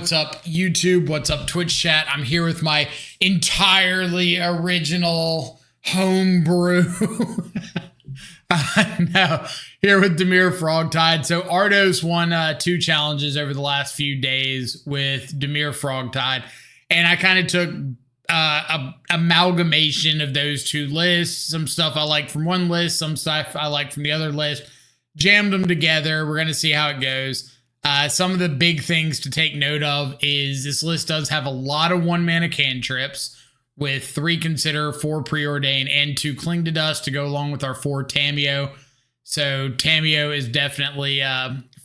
What's up, YouTube? What's up, Twitch chat? I'm here with my entirely original homebrew. Now, here with Dimir FrogTide. So Ardos won 2 challenges over the last few days with Dimir FrogTide, and I kind of took a amalgamation of those 2 lists. Some stuff I like from one list, some stuff I like from the other list. Jammed them together. We're going to see how it goes. Some of the big things to take note of is this list does have a lot of 1-mana cantrips with 3 Consider, 4 Preordain, and 2 Cling to Dust to go along with our 4 Tamiyo. So Tamiyo is definitely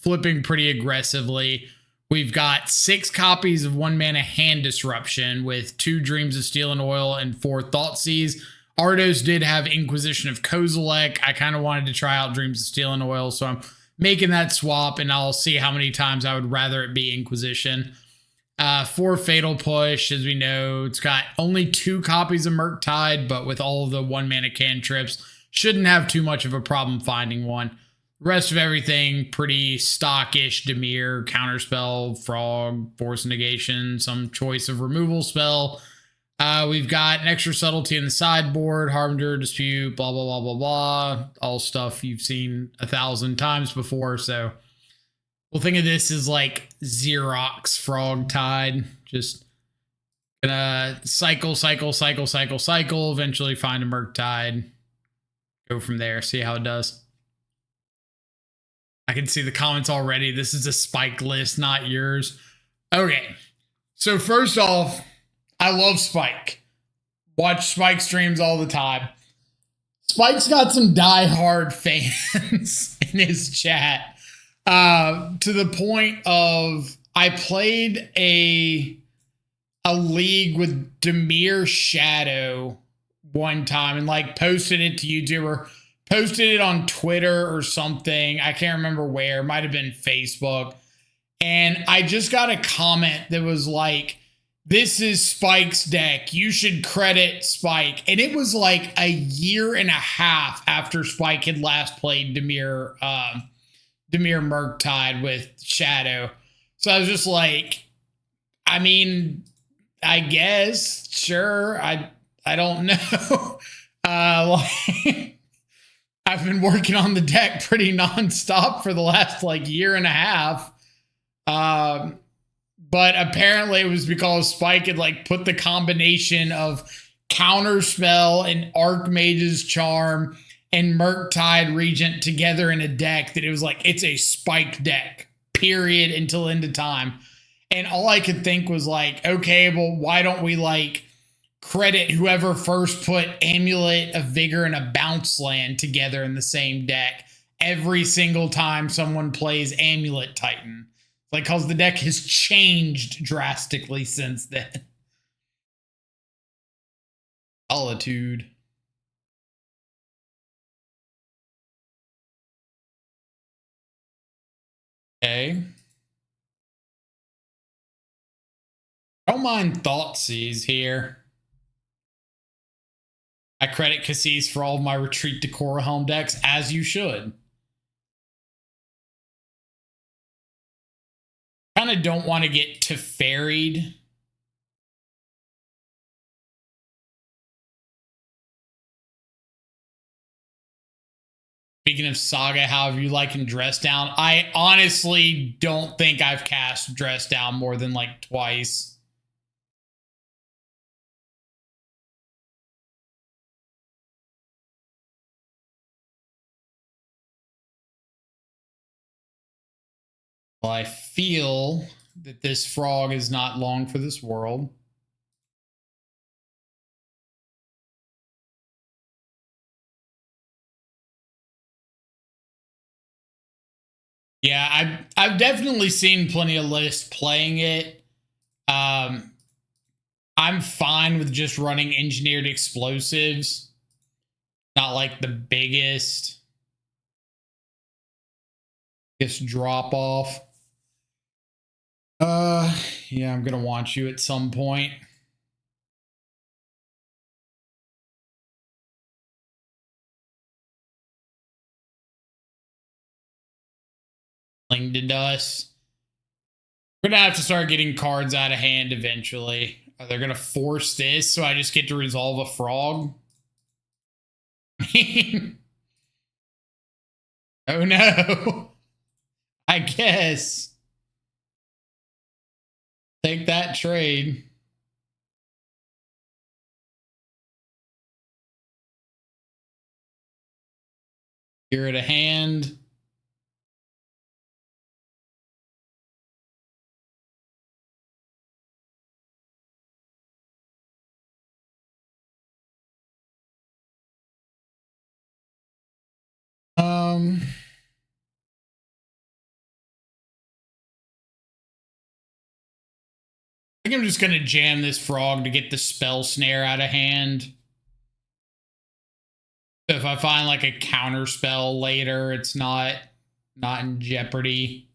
flipping pretty aggressively. We've got 6 copies of 1-mana Hand Disruption with 2 Dreams of Steel and Oil and 4 Thoughtseize. Ardos did have Inquisition of Kozilek. I kind of wanted to try out Dreams of Steel and Oil, so I'm making that swap, and I'll see how many times I would rather it be Inquisition. 4 Fatal Push, as we know. It's got only 2 copies of Murktide, but with all of the 1-mana cantrips, shouldn't have too much of a problem finding one. Rest of everything, pretty stockish. Dimir, Counterspell, Frog, Force Negation, some choice of removal spell. We've got an extra subtlety in the sideboard, Harbinger, Dispute, blah, blah, blah, blah, blah. All stuff you've seen 1,000 times before. So we'll think of this as like Xerox FrogTide. Just gonna cycle, eventually find a Murktide. Go from there, see how it does. I can see the comments already. This is a Spike list, not yours. Okay, so first off, I love Spike. Watch Spike streams all the time. Spike's got some diehard fans in his chat. To the point of I played a league with Dimir Shadow one time and like posted it to YouTube or posted it on Twitter or something. I can't remember where. It might have been Facebook. And I just got a comment that was like, "This is Spike's deck. You should credit Spike." And it was like a year and a half after Spike had last played Dimir Murktide with Shadow. So I was just like, I mean, I guess, sure. I don't know. I've been working on the deck pretty nonstop for the last like year and a half. But apparently it was because Spike had like put the combination of Counterspell and Archmage's Charm and Murktide Regent together in a deck that it was like, it's a Spike deck, period, until end of time. And all I could think was like, okay, well, why don't we like credit whoever first put Amulet of Vigor and a Bounce Land together in the same deck every single time someone plays Amulet Titan? Like, because the deck has changed drastically since then. Solitude. Okay. I don't mind Thoughtseize here. I credit Cassis for all of my Retreat to Corahelm decks, as you should. Kind of don't want to get Teferi'd. Speaking of Saga, however you like in Dress Down, I honestly don't think I've cast Dress Down more than like twice. Well, I feel that this frog is not long for this world. Yeah, I've definitely seen plenty of lists playing it. I'm fine with just running engineered explosives. Not like the biggest drop off. Yeah, I'm gonna want you at some point. Cling to Dust. We're gonna have to start getting cards out of hand eventually. Are they gonna force this so I just get to resolve a frog? Oh no. I guess. Take that trade. Here at a hand. I think I'm just going to jam this frog to get the spell snare out of hand. So if I find like a counter spell later, it's not in jeopardy.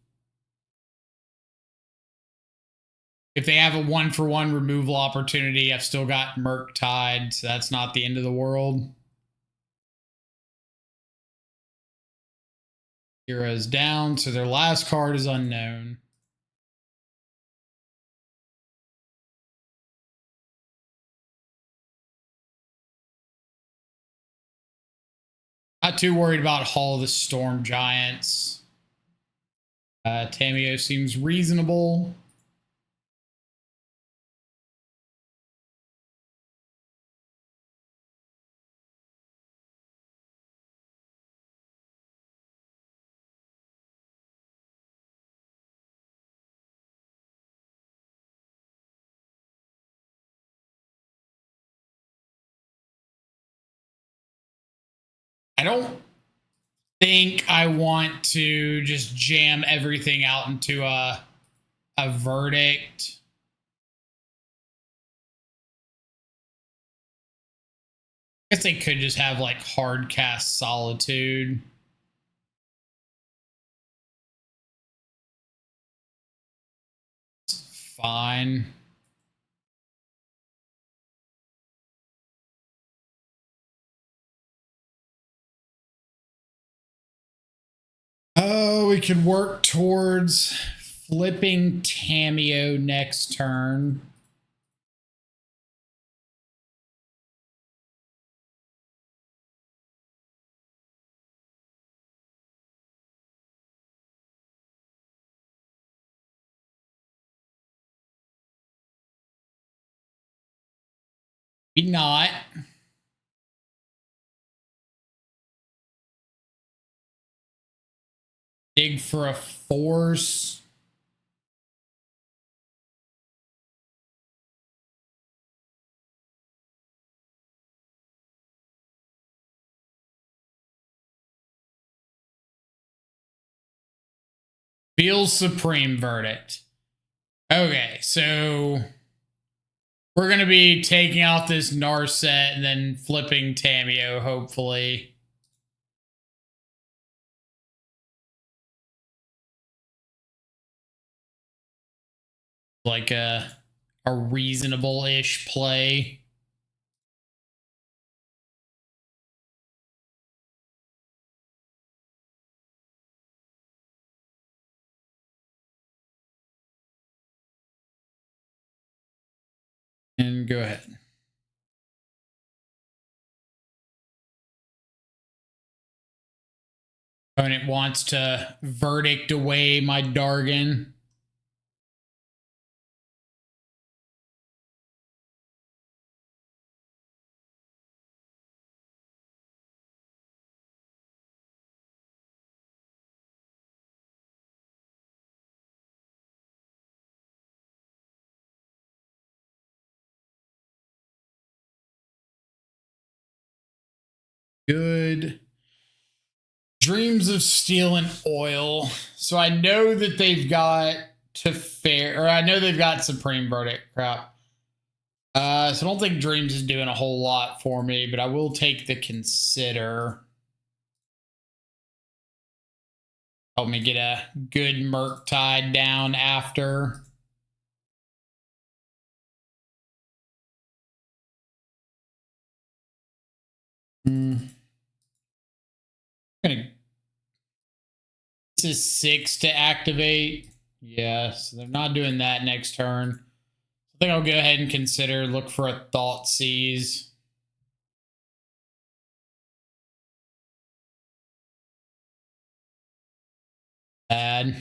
If they have a 1-for-1 removal opportunity, I've still got FrogTide, so that's not the end of the world. Heroes down, so their last card is unknown. Not too worried about Hall of the Storm Giants. Tamiyo seems reasonable. I don't think I want to just jam everything out into a verdict. I guess they could just have like hard cast Solitude. It's fine. Oh, we could work towards flipping Tamiyo next turn. Maybe not. Dig for a force. Feels Supreme Verdict. Okay, so we're going to be taking out this Narset and then flipping Tamiyo, hopefully. Like a reasonable-ish play. And go ahead. Opponent wants to verdict away my Dargon. Good. Dreams of Steel and Oil. So I know that they've got I know they've got Supreme Verdict. Crap. So I don't think Dreams is doing a whole lot for me, but I will take the Consider. Help me get a good FrogTide down after. This is 6 to activate. Yeah, so they're not doing that next turn. I think I'll go ahead and consider look for a Thought Seize. Bad.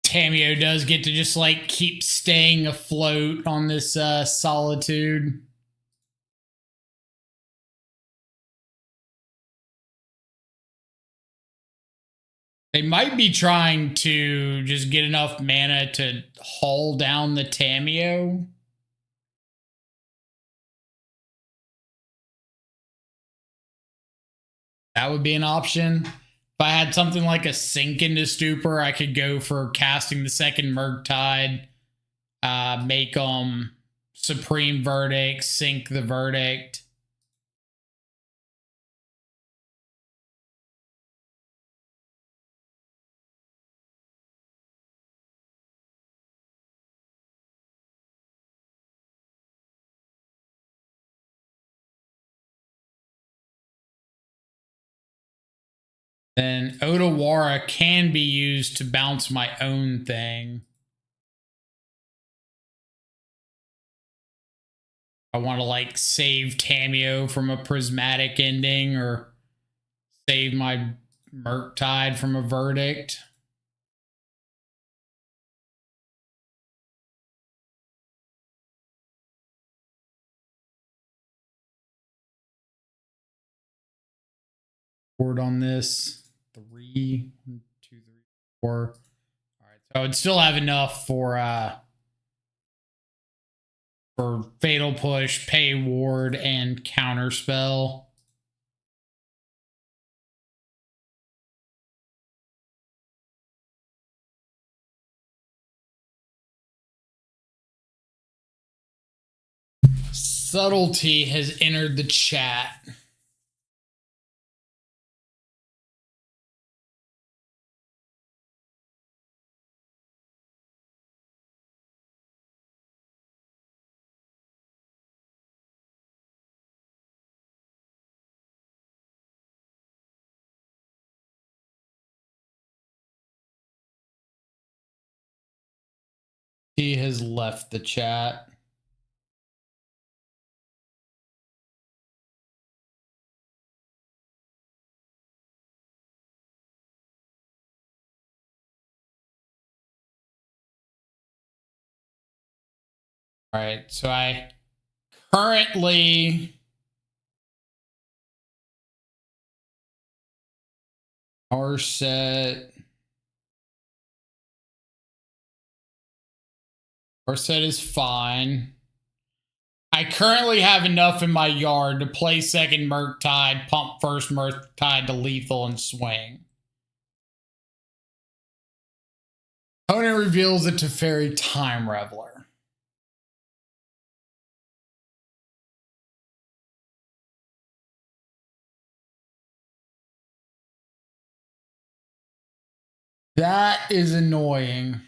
Tamiyo does get to just like keep staying afloat on this solitude. They might be trying to just get enough mana to haul down the Tamiyo. That would be an option. If I had something like a Sink into Stupor, I could go for casting the second Murktide, make them Supreme Verdict, sink the Verdict. Then Odawara can be used to bounce my own thing. I want to like save Tamiyo from a prismatic ending or save my Murktide from a verdict. Board on this 3, 1, 2, 3, 4. All right, so I would still have enough for Fatal Push, Pay Ward, and Counterspell. Subtlety has entered the chat. He has left the chat. All right, so I currently our set is fine. I currently have enough in my yard to play second Murktide, pump first Murktide to lethal, and swing. Opponent reveals it to Teferi Time Reveler. That is annoying.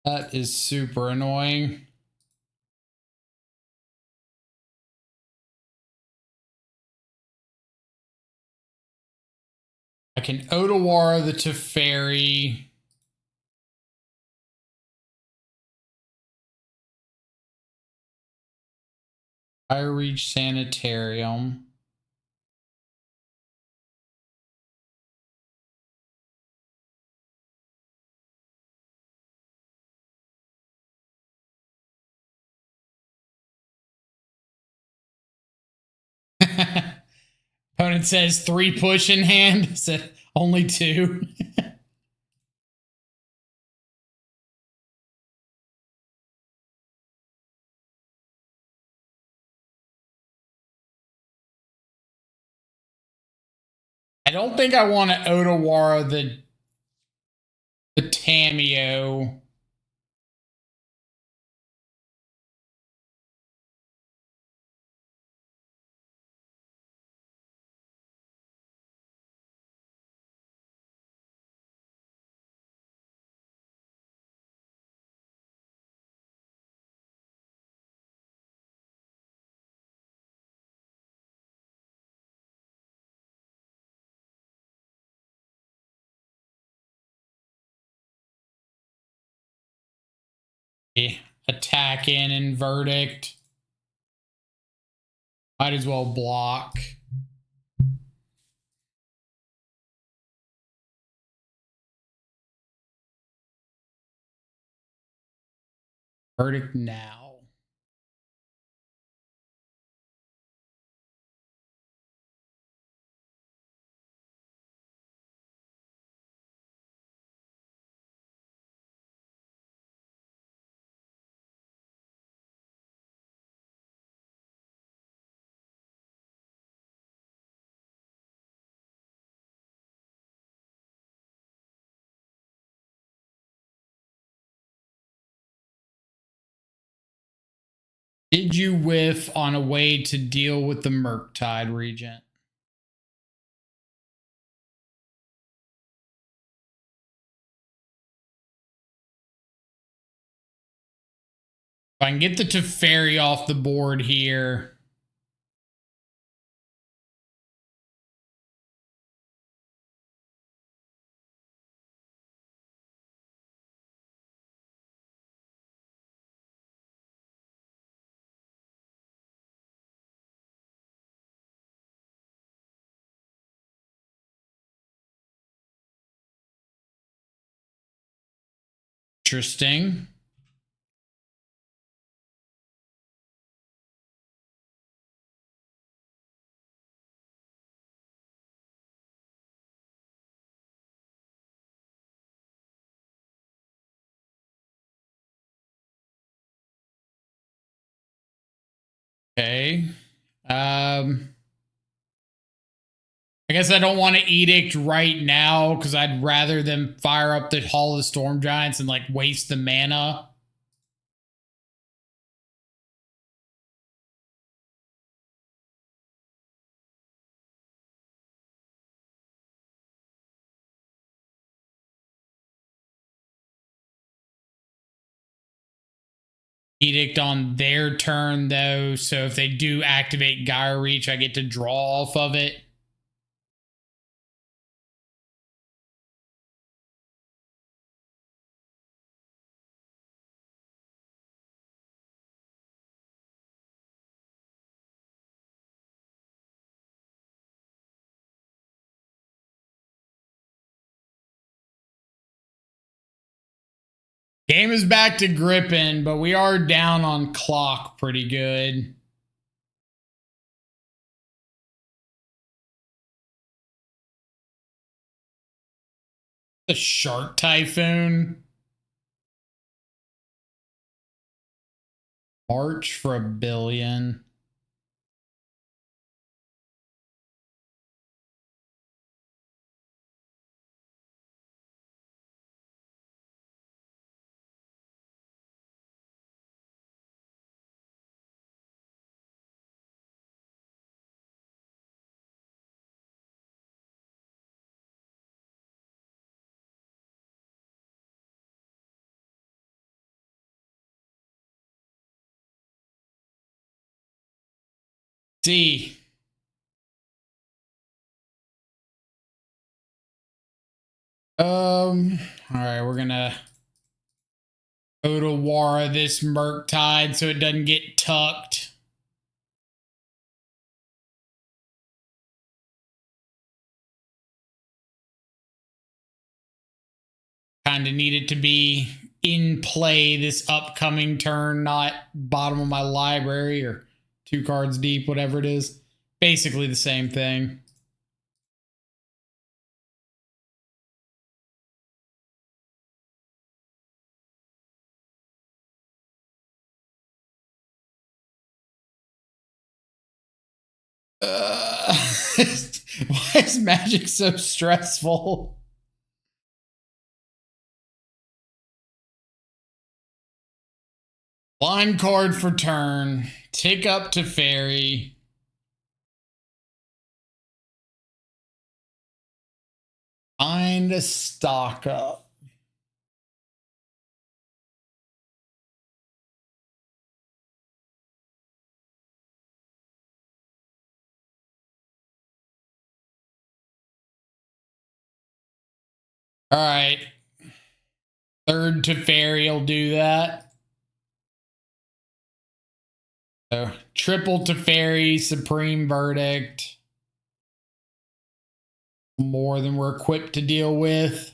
That is super annoying. I can Odawara the Teferi. I reach Sanitarium. Opponent says 3 push in hand. Said Only 2. I don't think I want to Otawara the Tameo. Attack in and verdict. Might as well block. Verdict now. Did you whiff on a way to deal with the Murktide Regent? If I can get the Teferi off the board here. Interesting. Okay. I guess I don't want to edict right now because I'd rather them fire up the Hall of the Storm Giants and like waste the mana. Edict on their turn though, so if they do activate Gyre Reach, I get to draw off of it. Game is back to gripping, but we are down on clock pretty good. The Shark Typhoon. March for $1 billion. See. All right, we're gonna Otawara this Murktide so it doesn't get tucked. Kind of need it to be in play this upcoming turn, not bottom of my library or 2 cards deep, whatever it is. Basically the same thing. Why is Magic so stressful? Blind card for turn. Tick up to fairy. Find a stock up. All right. Third to fairy will do that. So triple to fairy, supreme verdict. More than we're equipped to deal with.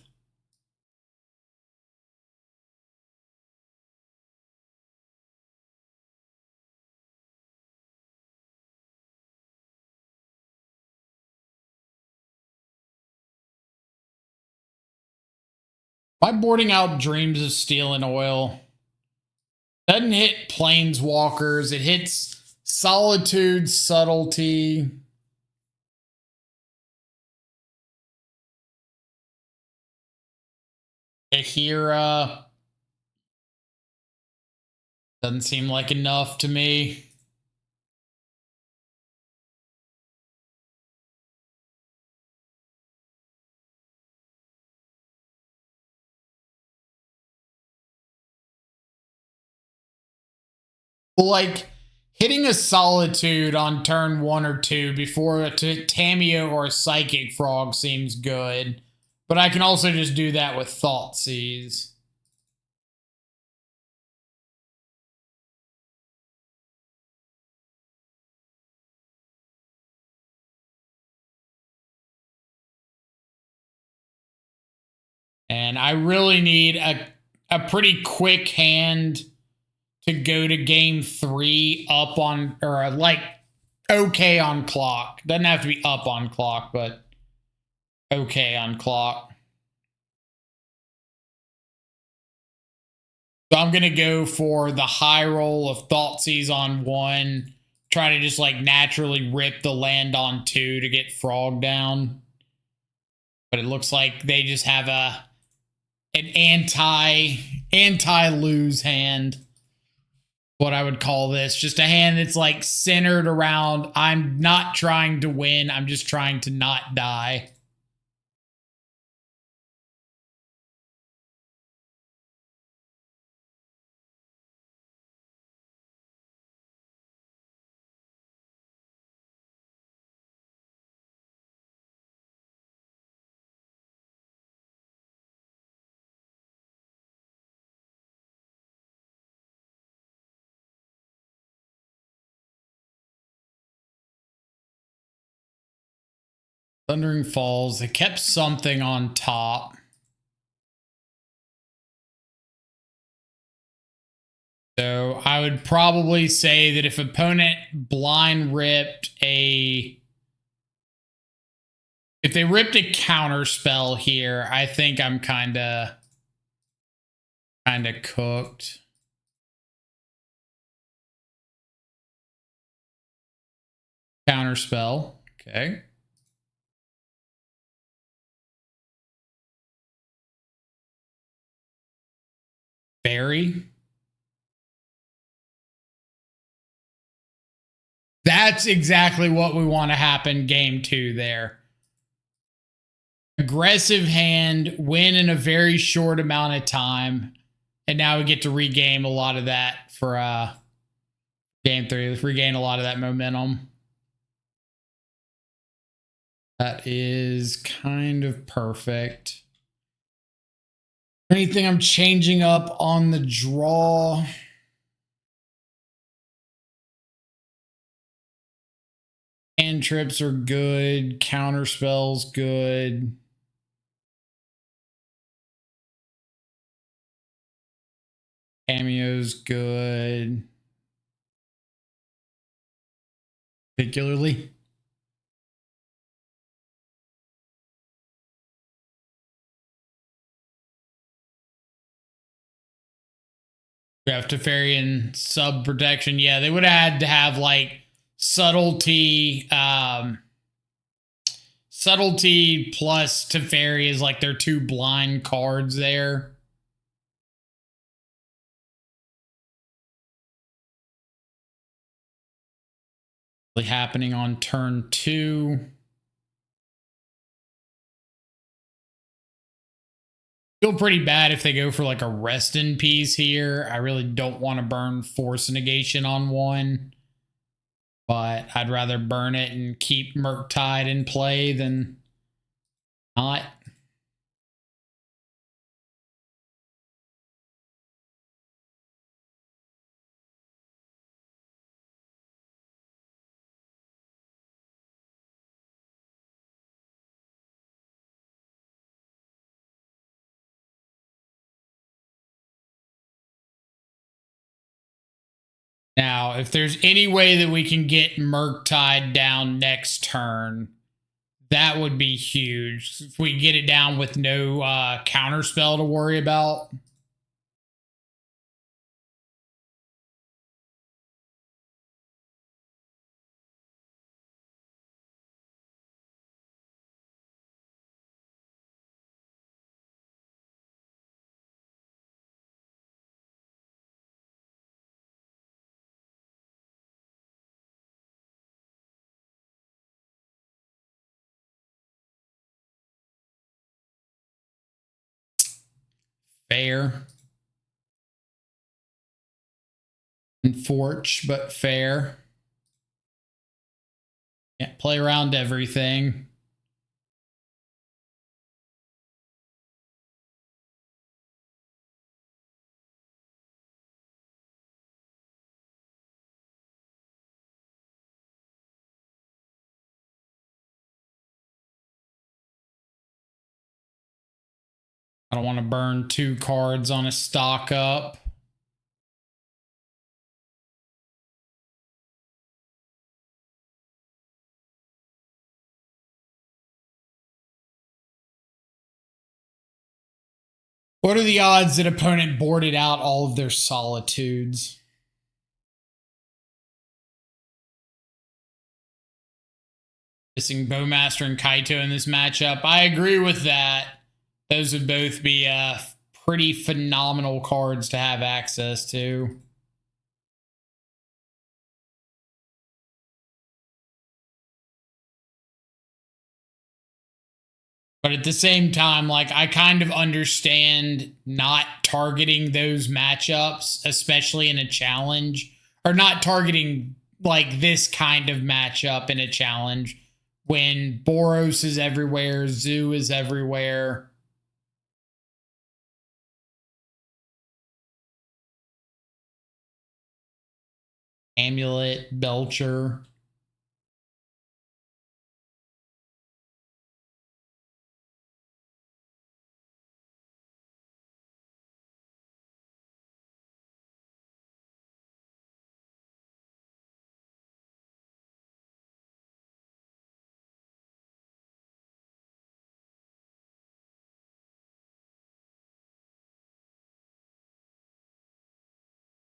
Am I boarding out Dreams of Steel and Oil? Doesn't hit Planeswalkers. It hits Solitude, Subtlety. Ahira. Doesn't seem like enough to me. Like, hitting a Solitude on turn 1 or 2 before a Tameo or a Psychic Frog seems good. But I can also just do that with Thoughtseize. And I really need a pretty quick hand to go to game 3 up on, or like okay on clock. Doesn't have to be up on clock, but okay on clock. So I'm going to go for the high roll of Thoughtseize on 1. Try to just like naturally rip the land on 2 to get Frog down. But it looks like they just have an anti-lose hand. What I would call this. Just a hand that's like centered around, I'm not trying to win, I'm just trying to not die. Thundering Falls, they kept something on top. So I would probably say that if opponent blind ripped if they ripped a counter spell here, I think I'm kind of cooked. Counter spell, okay. Fairy. That's exactly what we want to happen game 2 there. Aggressive hand, win in a very short amount of time. And now we get to regame a lot of that for game 3. Let's regain a lot of that momentum. That is kind of perfect. Anything I'm changing up on the draw? Cantrips are good. Counter spells good. Cameo's good. Particularly. We have Teferian sub protection. Yeah, they would have had to have like subtlety, subtlety plus Teferi is like their two blind cards there. Happening on turn 2. Feel pretty bad if they go for like a rest in peace here. I really don't want to burn Force Negation on one, but I'd rather burn it and keep Murktide in play than not. Now, if there's any way that we can get Murktide down next turn, that would be huge. If we get it down with no counterspell to worry about. Fair. Unfortunate, but fair. Can't play around everything. I don't want to burn 2 cards on a stock up. What are the odds that opponent boarded out all of their solitudes? Missing Bowmaster and Kaito in this matchup. I agree with that. Those would both be pretty phenomenal cards to have access to. But at the same time, like, I kind of understand not targeting those matchups, especially in a challenge, or not targeting like this kind of matchup in a challenge when Boros is everywhere, Zoo is everywhere. Amulet, Belcher.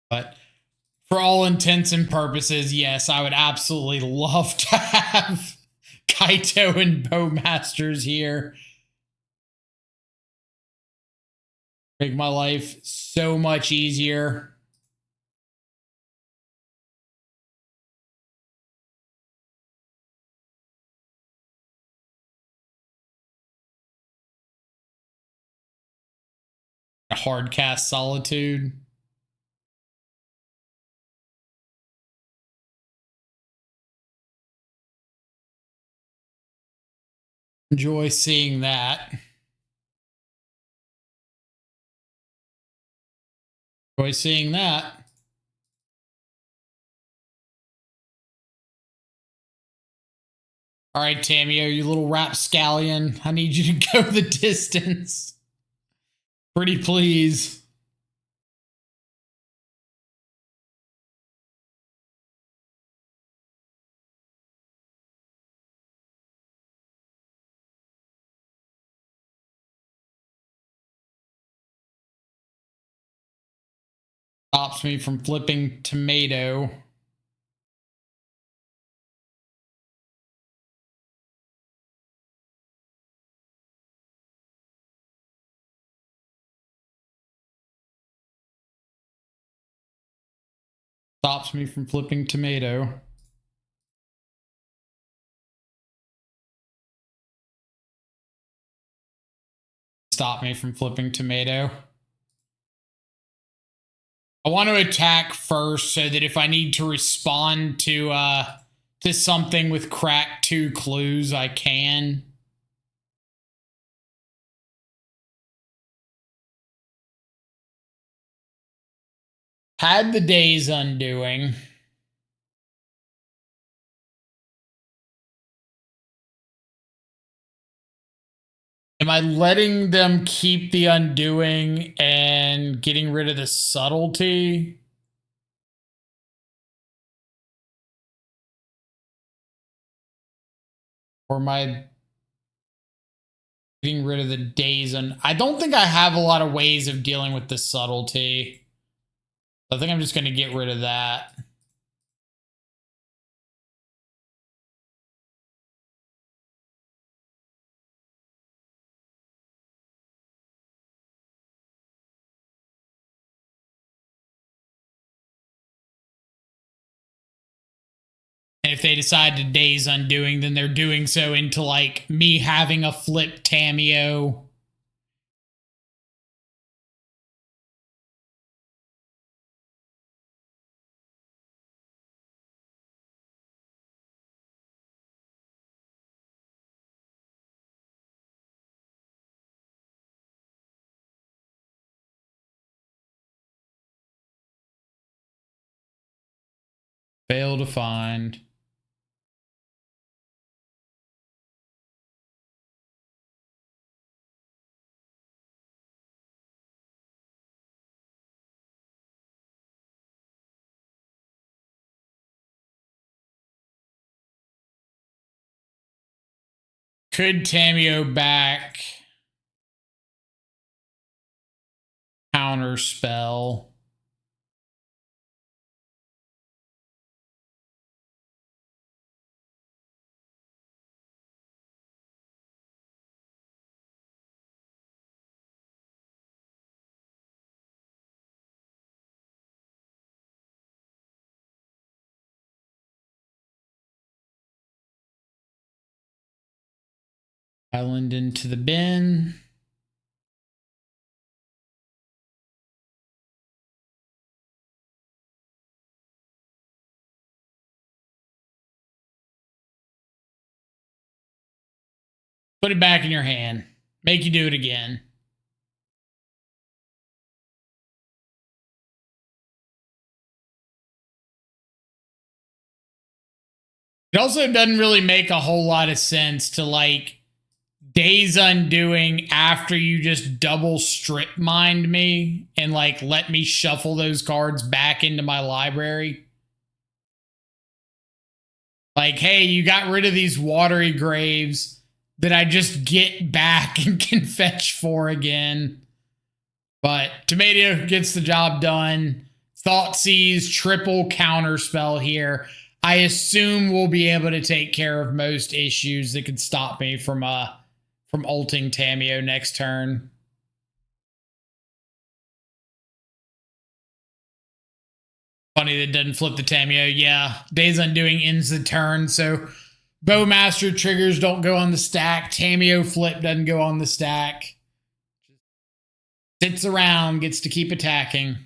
But for all intents and purposes, yes, I would absolutely love to have Kaito and Bowmasters here. Make my life so much easier. A hard cast Solitude. Enjoy seeing that. Enjoy seeing that. All right, Tamio, you little rapscallion. I need you to go the distance. Pretty please. Stops me from flipping tomato. Stops me from flipping tomato. Stop me from flipping tomato. I want to attack first so that if I need to respond to something with crack 2 clues, I can. Had the Day's Undoing. Am I letting them keep the Undoing and getting rid of the Subtlety? Or am I getting rid of the Days? And I don't think I have a lot of ways of dealing with the Subtlety. I think I'm just going to get rid of that. And if they decide to Days Undoing, then they're doing so into like me having a flip Tameo. Fail to find. Could Tameo back counter spell? Island into the bin. Put it back in your hand. Make you do it again. It also doesn't really make a whole lot of sense to like Days Undoing after you just double strip mined me and like let me shuffle those cards back into my library. Like, hey, you got rid of these watery graves that I just get back and can fetch for again. But Tomato gets the job done. Thoughtseize, triple counter spell here. I assume we'll be able to take care of most issues that could stop me from ulting Tameo next turn. Funny that doesn't flip the Tameo. Yeah, Days Undoing ends the turn, so Bowmaster triggers don't go on the stack. Tameo flip doesn't go on the stack. Sits around, gets to keep attacking.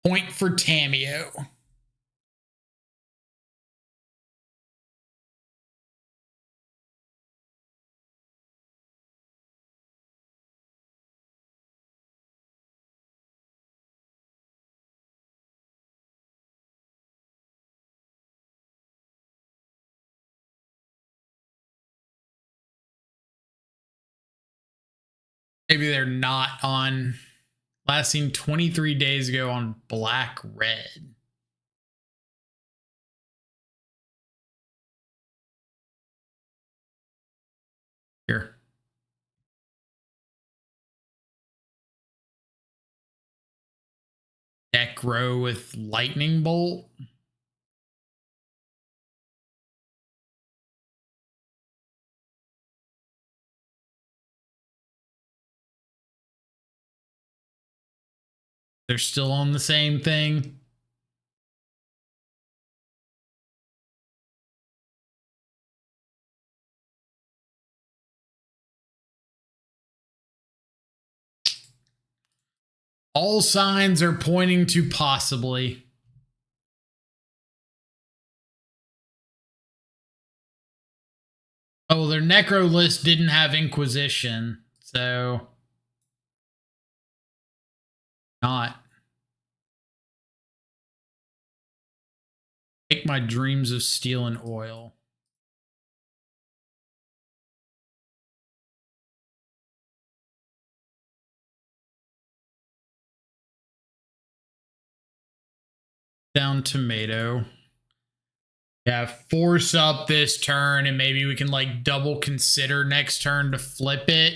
Point for Tameo. Maybe they're not on. Last seen 23 days ago on black red. Here. Necro with lightning bolt. They're still on the same thing. All signs are pointing to possibly. Oh, their Necro list didn't have Inquisition, so not. Take my dreams of steel and oil. Down tomato. Yeah, force up this turn and maybe we can like double consider next turn to flip it.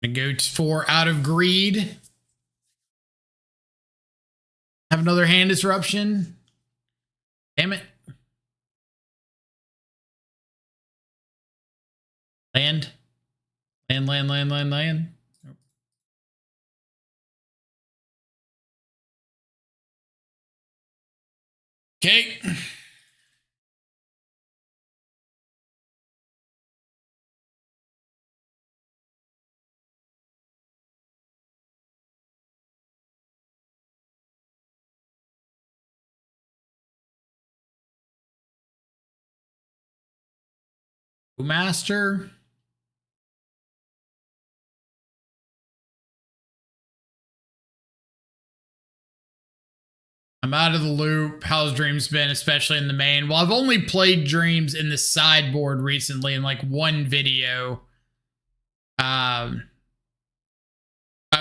And go for out of greed. Have another hand disruption. Damn it. Land. Land. Okay. Master. I'm out of the loop. How's Dreams been, especially in the main? Well, I've only played Dreams in the sideboard recently in like one video. I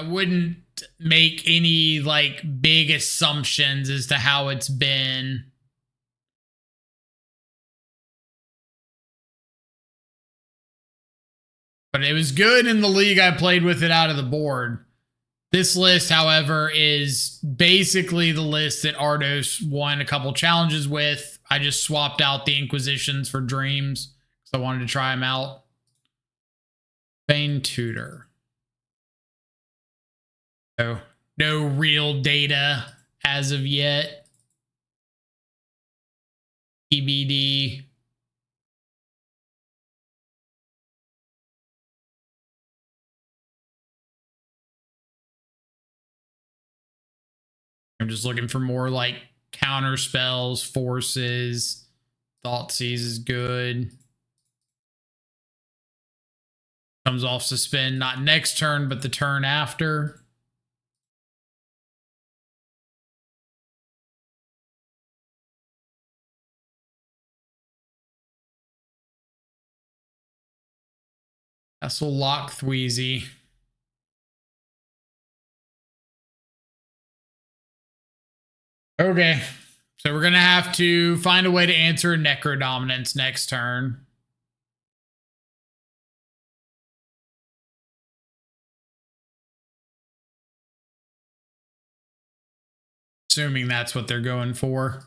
wouldn't make any like big assumptions as to how it's been. But it was good in the league I played with it out of the board. This list, however, is basically the list that Ardos won a couple challenges with. I just swapped out the Inquisitions for Dreams because I wanted to try them out. Bane Tutor. So, no real data as of yet. TBD. I'm just looking for more like counter spells, forces. Thoughtseize is good. Comes off suspend, not next turn, but the turn after. Castle Lock Thweezy. Okay, so we're going to have to find a way to answer Necro Dominance next turn. Assuming that's what they're going for.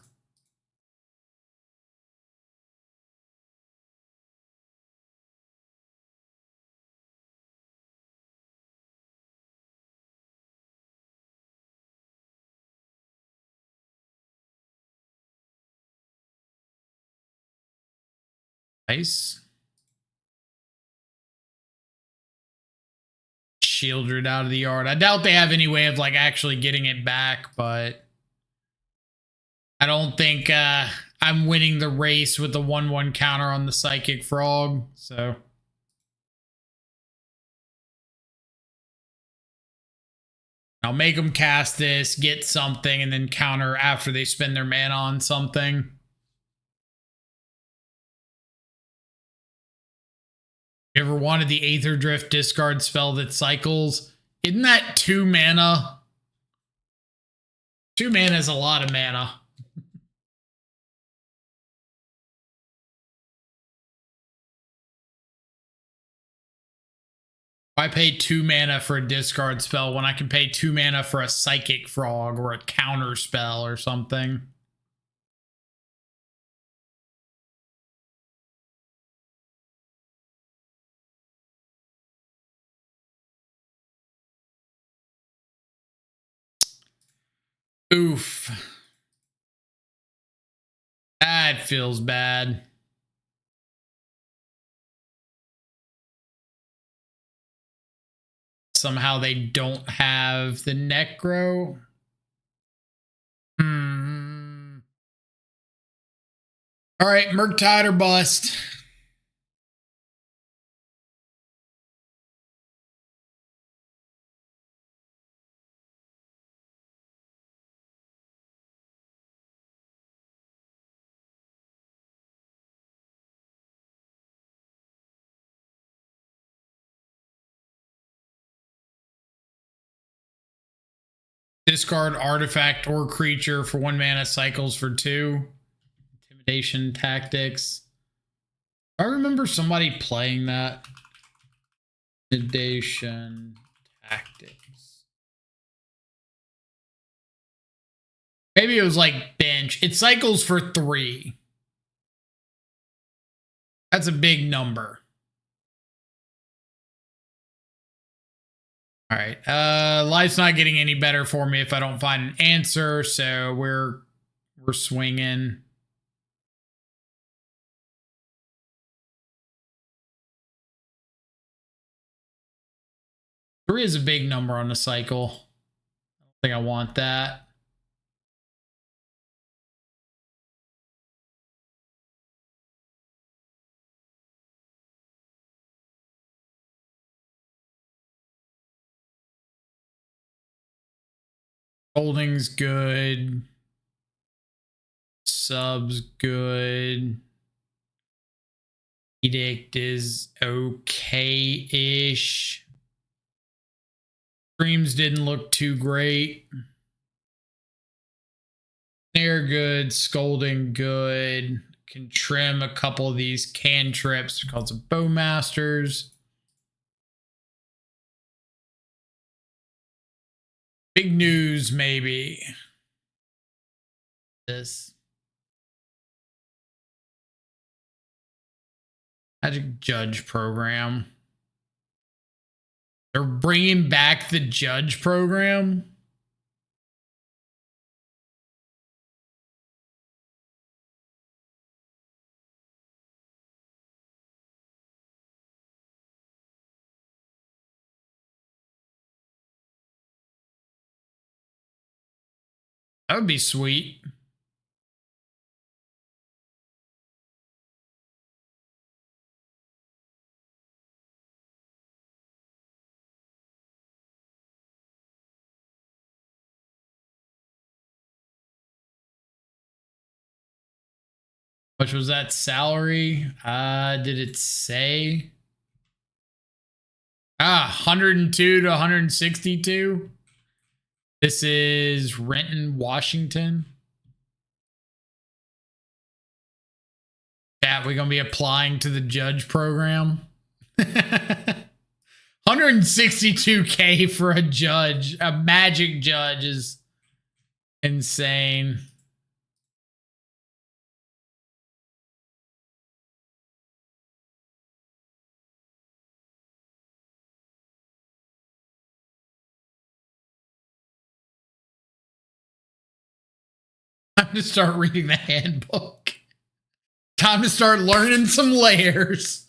Nice. Shielded out of the yard. I doubt they have any way of like actually getting it back, but I don't think I'm winning the race with the 1/1 counter on the Psychic Frog, so I'll make them cast this, get something, and then counter after they spend their mana on something. You ever wanted the Aether Drift discard spell that cycles? Isn't that 2 mana? 2 mana is a lot of mana. Why pay 2 mana for a discard spell when I can pay 2 mana for a Psychic Frog or a counter spell or something? Oof. That feels bad. Somehow they don't have the Necro. All right, FrogTide or bust. Discard artifact or creature for 1 mana, cycles for 2. Intimidation tactics. I remember somebody playing that. Intimidation tactics. Maybe it was like bench. It cycles for 3. That's a big number. All right. Life's not getting any better for me if I don't find an answer, so we're swinging. Three is a big number on the cycle. I don't think I want that. Holding's good. Sub's good. Edict is okay-ish. Dreams didn't look too great. Snare good. Scolding good. Can trim a couple of these cantrips because of Bowmasters. Big news, maybe. This Magic Judge program. They're bringing back the Judge program. That would be sweet. How much was that salary? Did it say? 102 to 162. This is Renton, Washington. Yeah, we're gonna be applying to the Judge program. 162K for a judge, a Magic Judge, is insane. Time to start reading the handbook. Time to start learning some layers.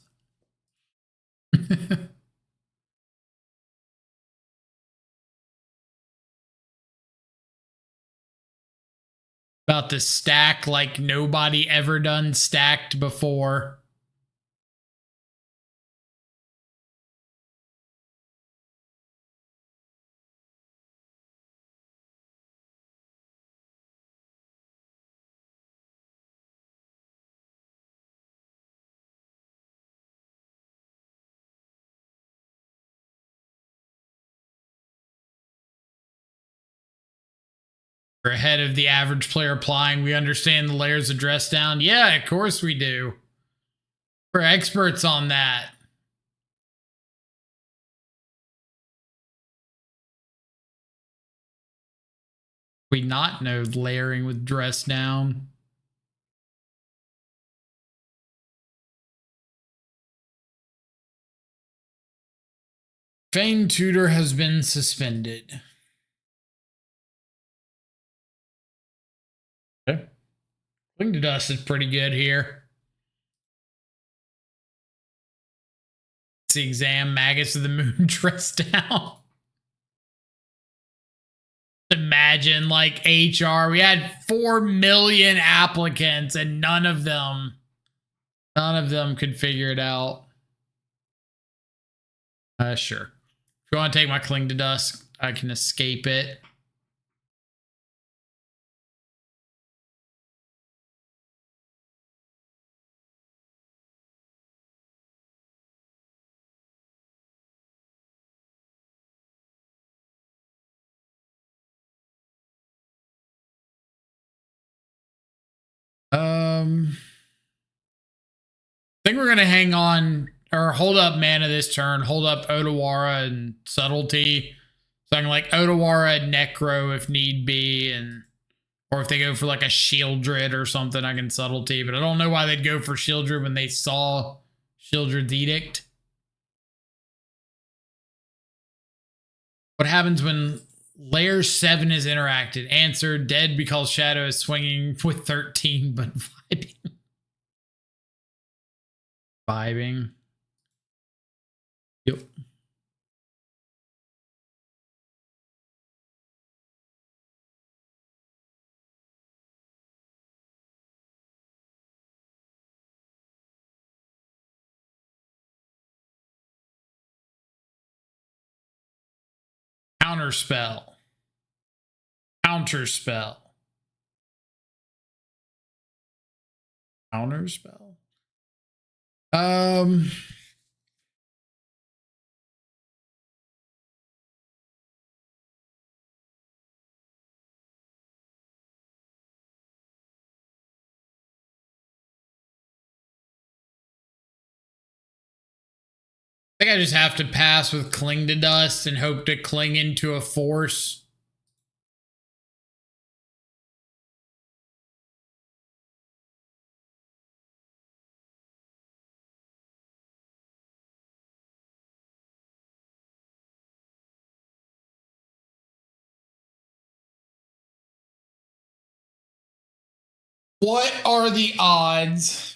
About to stack like nobody ever done stacked before. We're ahead of the average player applying. We understand the layers of dress down. Yeah, of course we do. We're experts on that. We not know layering with dress down. Feigned Tutor has been suspended. Wing to Dust is pretty good here. It's the exam. Magus of the Moon dressed down. Imagine like HR. We had 4 million applicants and none of them could figure it out. Sure. If you want to take my Cling to Dust, I can escape it. I think we're gonna hang on or hold up mana this turn, hold up Otawara and Subtlety. So I can like Otawara and Necro if need be, and or if they go for like a Shieldred or something, I can Subtlety. But I don't know why they'd go for Shieldred when they saw Shieldred's Edict. What happens when Layer 7 is interacted? Answer, dead because Shadow is swinging with 13, but vibing. Vibing. Yep. Counterspell. Counterspell. Counterspell. I think I just have to pass with Cling to Dust and hope to cling into a force. What are the odds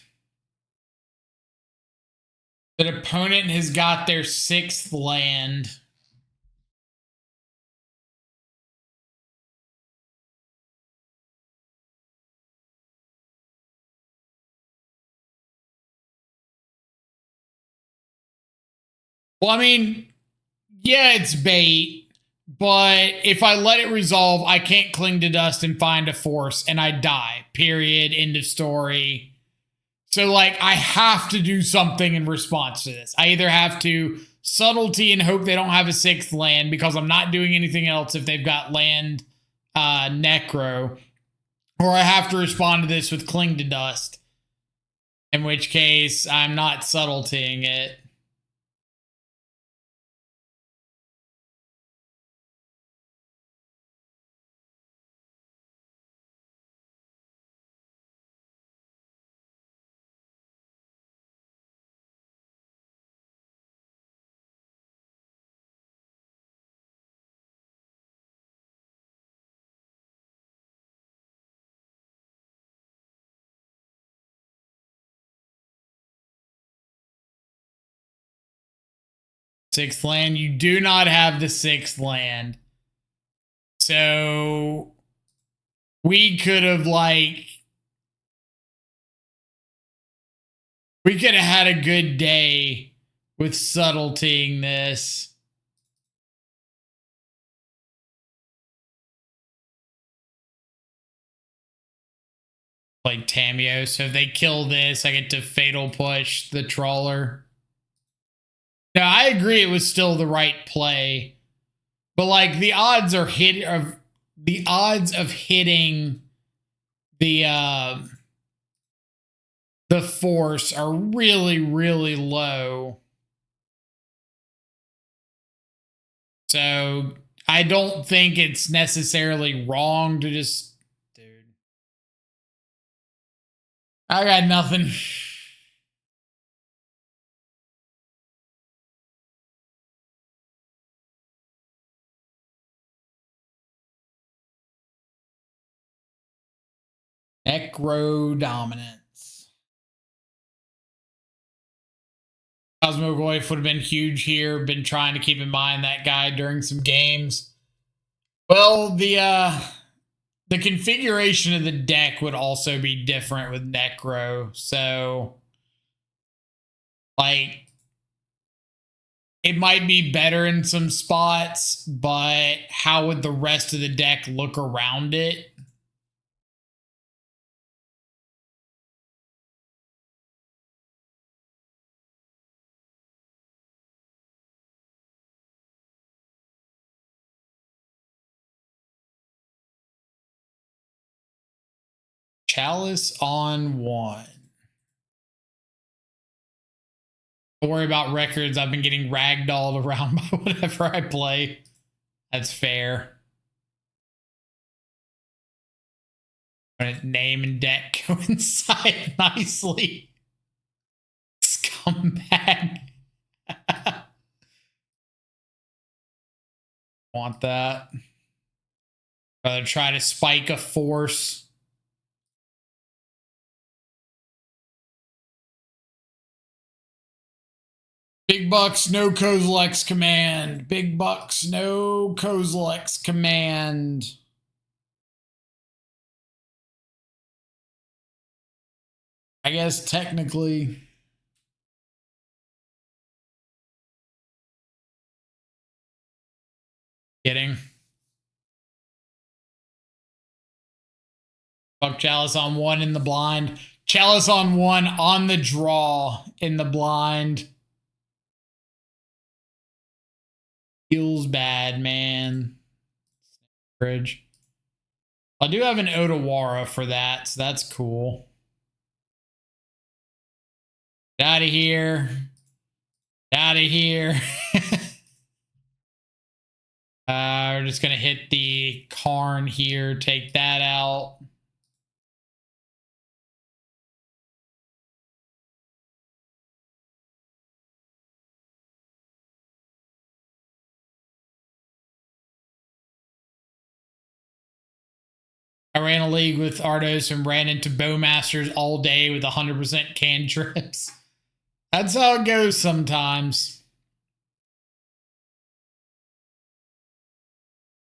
that opponent has got their 6th land? Well, I mean, yeah, it's bait, but if I let it resolve, I can't Cling to Dust and find a force and I die. Period. End of story. So, like, I have to do something in response to this. I either have to Subtlety and hope they don't have a 6th land because I'm not doing anything else if they've got land Necro, or I have to respond to this with Cling to Dust, in which case I'm not Subtletying it. Sixth land. You do not have the 6th land. So we could have we could have had a good day with Subtletying this. Like Tameo. So if they kill this, I get to Fatal Push the Trawler. Now, I agree it was still the right play. But like the odds of hitting the force are really, really low. So I don't think it's necessarily wrong to just, dude. I got nothing. Necro dominance. Cosmogoyf would have been huge here. Been trying to keep in mind that guy during some games. Well, the configuration of the deck would also be different with Necro. So, like, it might be better in some spots, but how would the rest of the deck look around it? Chalice on 1. Don't worry about records. I've been getting ragdolled around by whatever I play. That's fair. Name and deck coincide nicely. Scumbag. Want that. Rather try to spike a force. Big bucks, no Kozilek's command. Big bucks, no Kozilek's command. I guess technically. Kidding. Fuck Chalice on 1 in the blind. Chalice on 1 on the draw in the blind. Feels bad, man. Bridge. I do have an Otawara for that, so that's cool. Get out of here. Get out of here. We're just going to hit the Karn here. Take that out. I ran a league with Ardos and ran into Bowmasters all day with 100% cantrips. That's how it goes sometimes.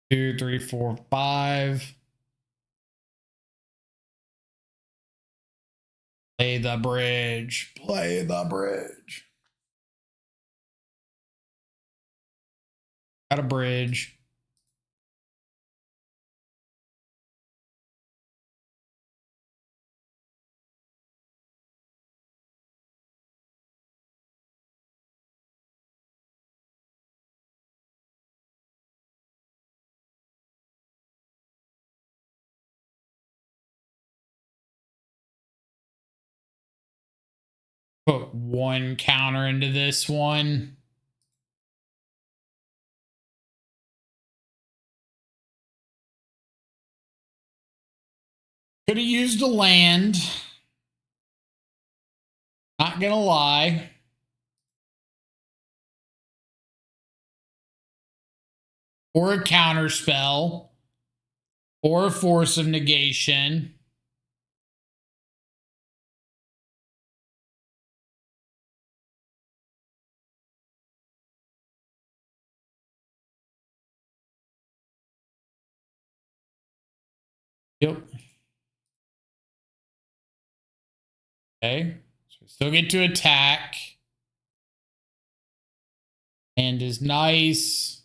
2, 3, 4, 5. Play the bridge. Play the bridge. Got a bridge. Put 1 counter into this one. Could have used a land. Not gonna lie. Or a counter spell. Or a force of negation. Yep. Okay. So we still get to attack. And is nice.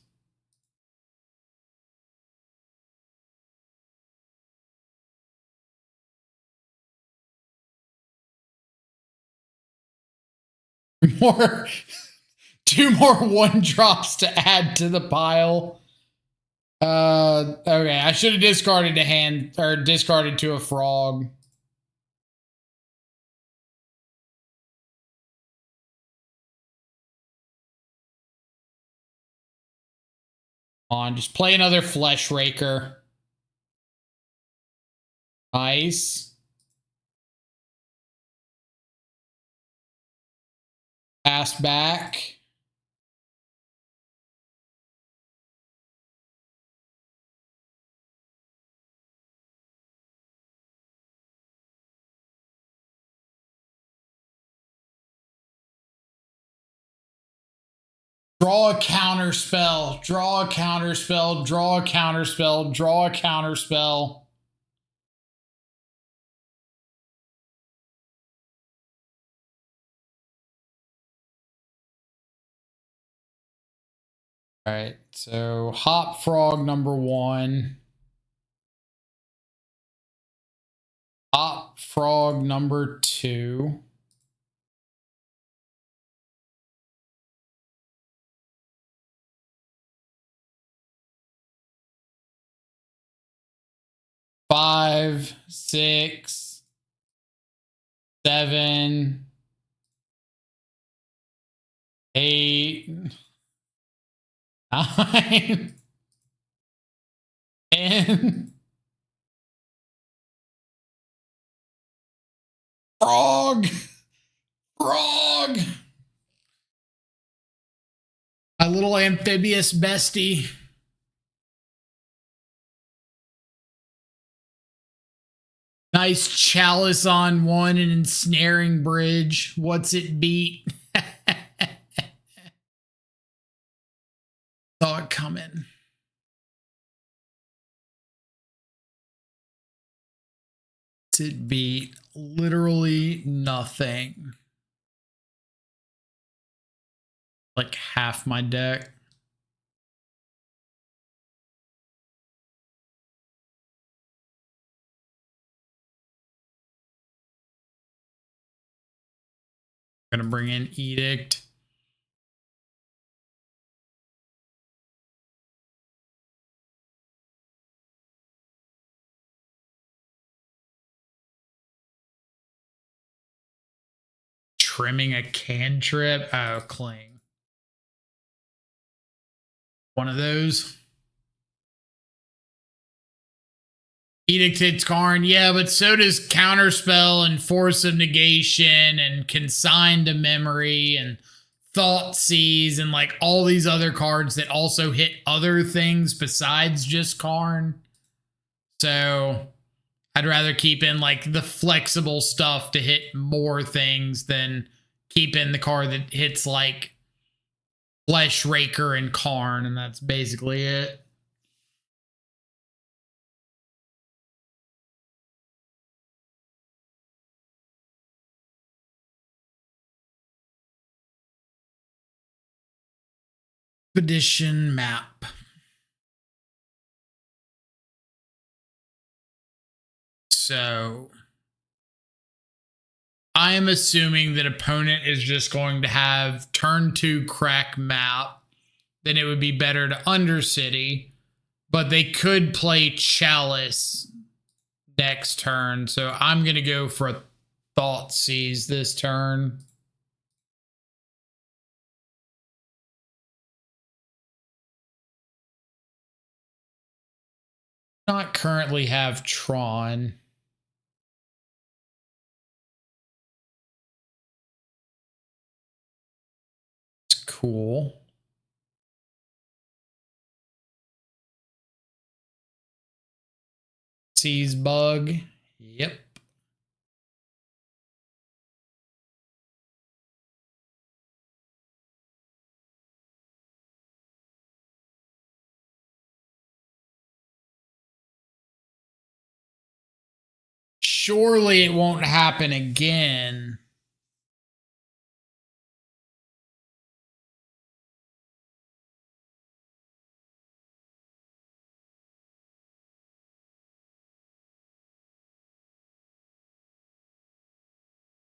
More. 2 more 1-drops to add to the pile. Okay, I should have discarded a hand, or discarded to a frog. On, just play another Flesh Raker. Nice. Pass back. Draw a counter spell. Draw a counter spell. Draw a counter spell. Draw a counter spell. All right, so Hop Frog number 1. Hop Frog number 2. Five, 6, 7, 8, 9, 10. Frog! Frog! My little amphibious bestie. Nice chalice on 1 and ensnaring bridge. What's it beat? Saw it coming. What's it beat? Literally nothing. Like half my deck. Gonna bring in Edict. Trimming a cantrip. Oh, Cling. One of those. Edict hits Karn. Yeah, but so does Counterspell and Force of Negation and Consign to Memory and Thought Seize and like all these other cards that also hit other things besides just Karn. So I'd rather keep in like the flexible stuff to hit more things than keep in the card that hits like Flesh Raker and Karn, and that's basically it. Expedition map. So I am assuming that opponent is just going to have turn 2 crack map. Then it would be better to Undercity, but they could play Chalice next turn. So I'm going to go for a Thought Seize this turn. Not currently have Tron. It's cool. Seize Bug. Yep. Surely it won't happen again.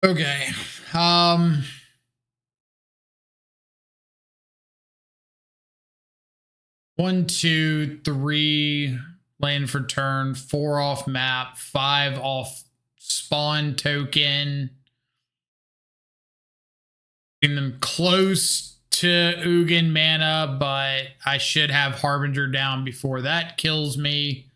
Okay. 1, 2, 3 land for turn, 4 off map, 5 off spawn token. Getting them close to Ugin mana, but I should have Harbinger down before that kills me.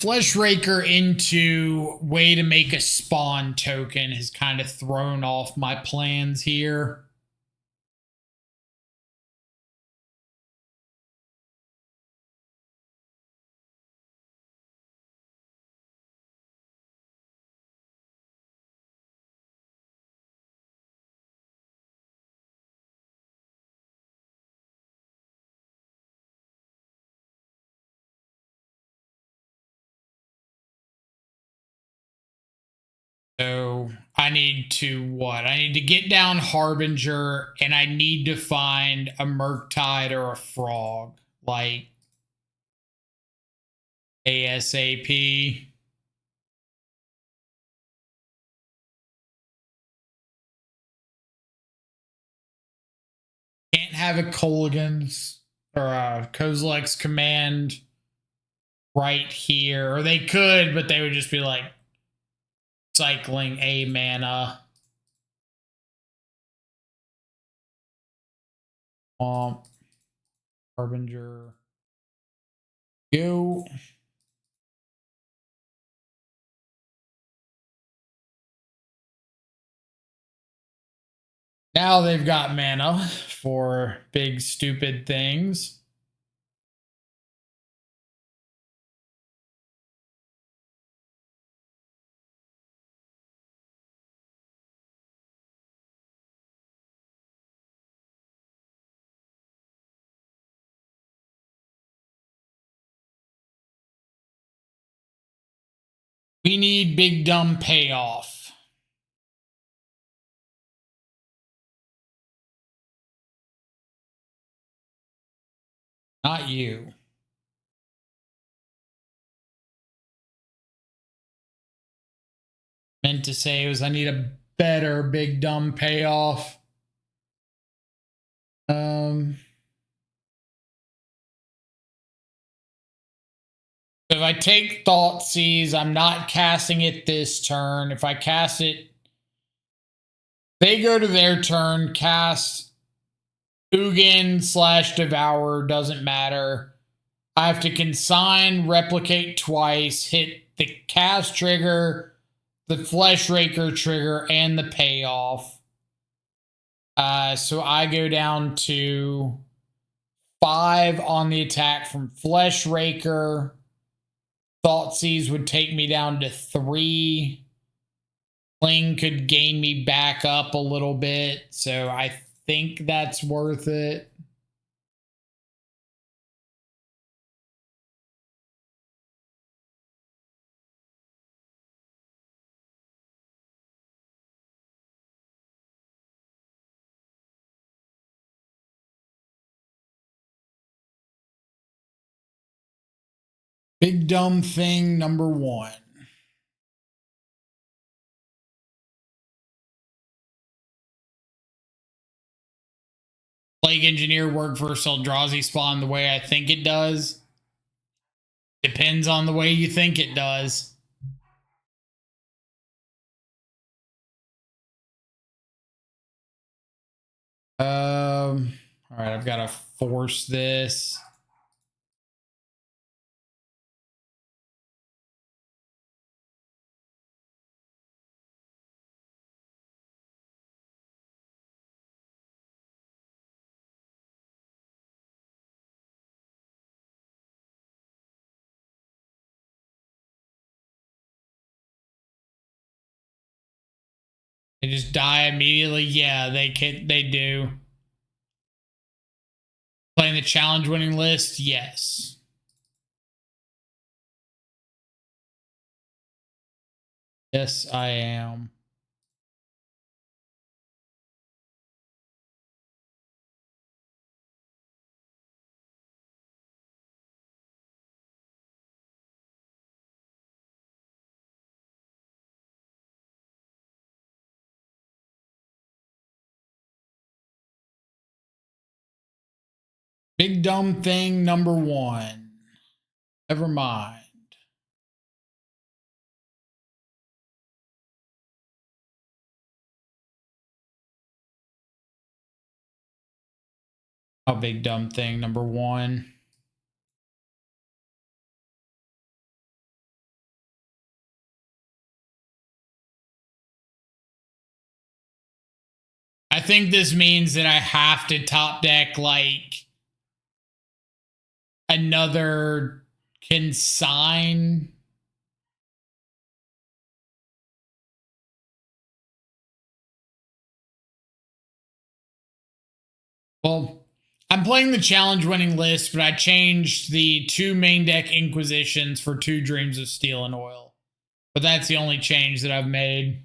Flesh Raker into way to make a spawn token has kind of thrown off my plans here. So I need to what? I need to get down Harbinger and I need to find a Murktide or a Frog. Like ASAP. Can't have a Kolaghan's or a Kozilek's command right here. Or they could, but they would just be like cycling a mana. Harbinger. Go. Now they've got mana for big stupid things. We need big dumb payoff. Not you. Meant to say was I need a better big dumb payoff. If I take Thoughtseize, I'm not casting it this turn. If I cast it, they go to their turn, cast Ugin/Devour, doesn't matter. I have to consign, replicate twice, hit the cast trigger, the Flesh Raker trigger, and the payoff. So I go down to 5 on the attack from Flesh Raker. Thoughtseize would take me down to 3. Cling could gain me back up a little bit, so I think that's worth it. Big dumb thing number 1. Plague Engineer work versus Eldrazi spawn the way I think it does. Depends on the way you think it does. All right, I've got to force this. They just die immediately. Yeah, they do. Playing the challenge winning list, yes. Yes, I am. Big dumb thing number 1. Never mind. A big dumb thing number 1. think this means that I have to top deck like another consign. Well, I'm playing the challenge winning list, but I changed the 2 main deck Inquisitions for 2 Dreams of Steel and Oil. But that's the only change that I've made.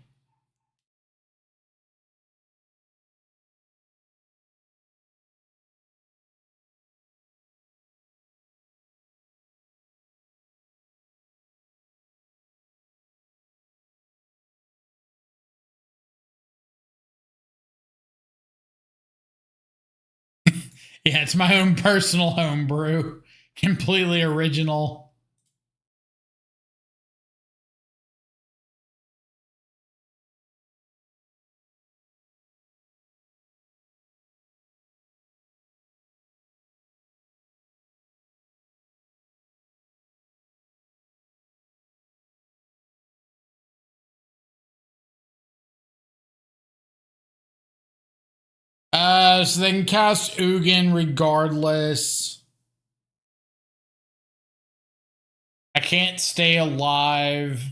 Yeah, it's my own personal homebrew. Completely original. So they can cast Ugin regardless. I can't stay alive.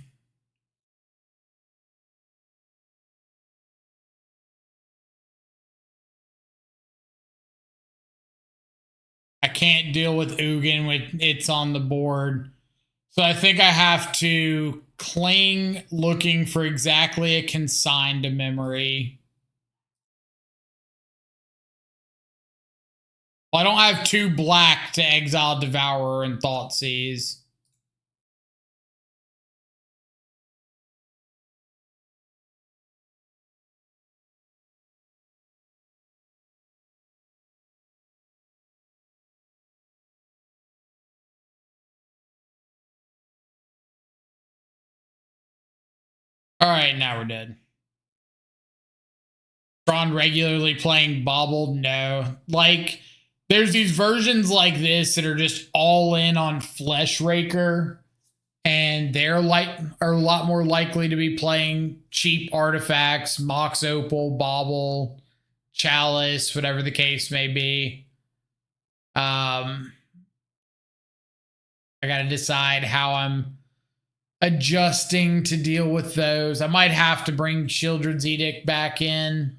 I can't deal with Ugin when it's on the board. So I think I have to cling looking for exactly a consign to memory. Well, I don't have 2 black to exile Devourer and Thoughtseize. All right, now we're dead. Tron regularly playing Bobbled? No. Like, there's these versions like this that are just all in on Flesh Raker, and they're like are a lot more likely to be playing cheap artifacts, Mox Opal, Bobble, Chalice, whatever the case may be. I got to decide how I'm adjusting to deal with those. I might have to bring Children's Edict back in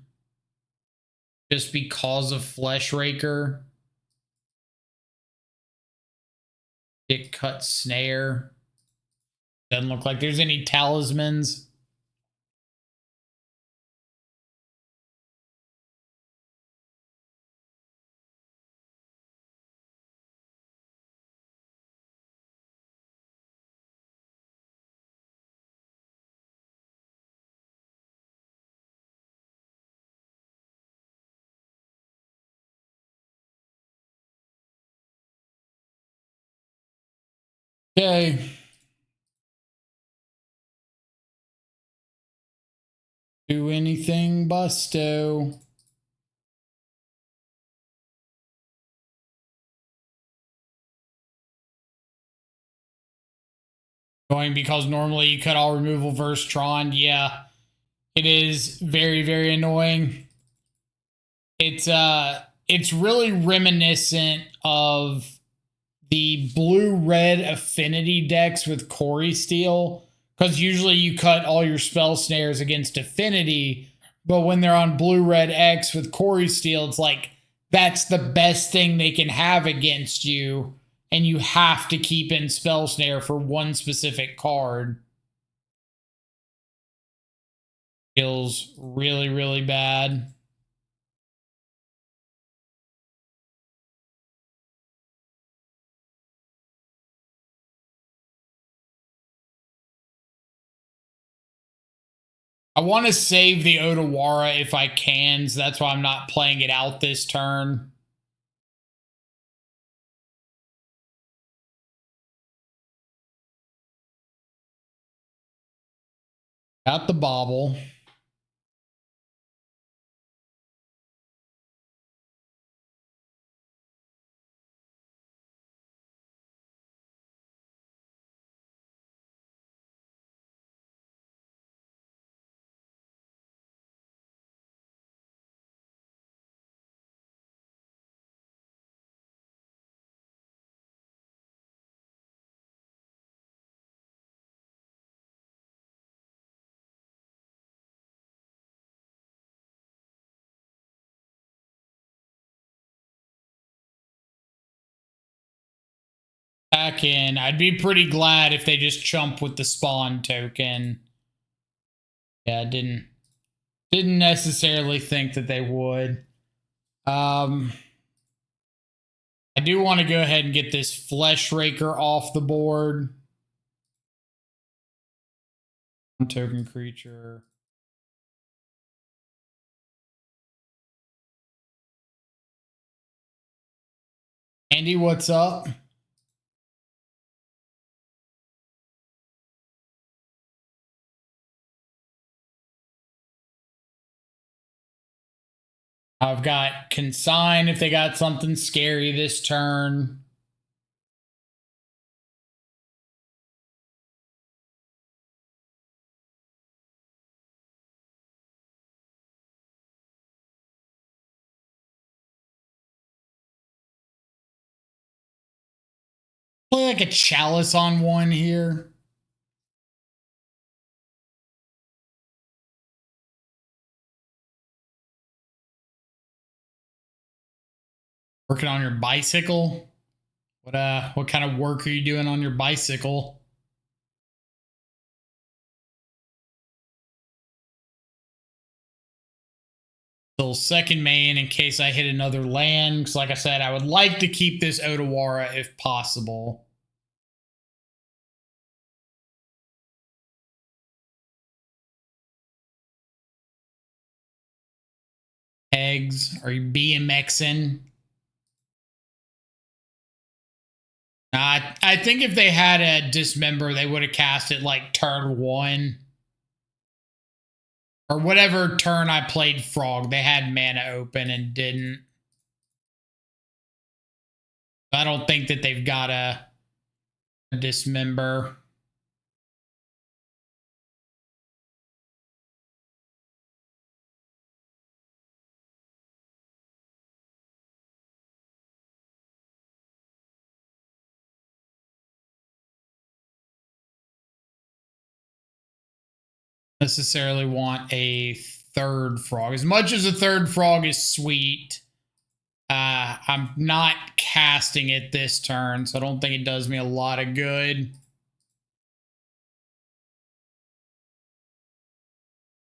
just because of Flesh Raker. It cut snare. Doesn't look like there's any talismans. Okay. Do anything, Busto. Going because normally you cut all removal versus Tron. Yeah, it is very, very annoying. It's really reminiscent of the blue-red affinity decks with Corey Steel, because usually you cut all your spell snares against affinity, but when they're on blue-red X with Corey Steel, it's like that's the best thing they can have against you, and you have to keep in spell snare for one specific card. Feels really, really bad. I want to save the Odawara if I can, so that's why I'm not playing it out this turn. Got the bobble. back in. I'd be pretty glad if they just chump with the spawn token. Yeah, didn't necessarily think that they would. I do want to go ahead and get this Flesh Raker off the board. Token creature. Andy, what's up? I've got Consign if they got something scary this turn. Play like a Chalice on one here. Working on your bicycle? What kind of work are you doing on your bicycle? Still second main in case I hit another land. Because like I said, I would like to keep this Otawara if possible. Eggs. Are you BMXing? I think if they had a Dismember, they would have cast it like turn 1. Or whatever turn I played Frog. They had mana open and didn't. I don't think that they've got a Dismember. Necessarily want a third Frog. As much as a third Frog is sweet, I'm not casting it this turn, so I don't think it does me a lot of good.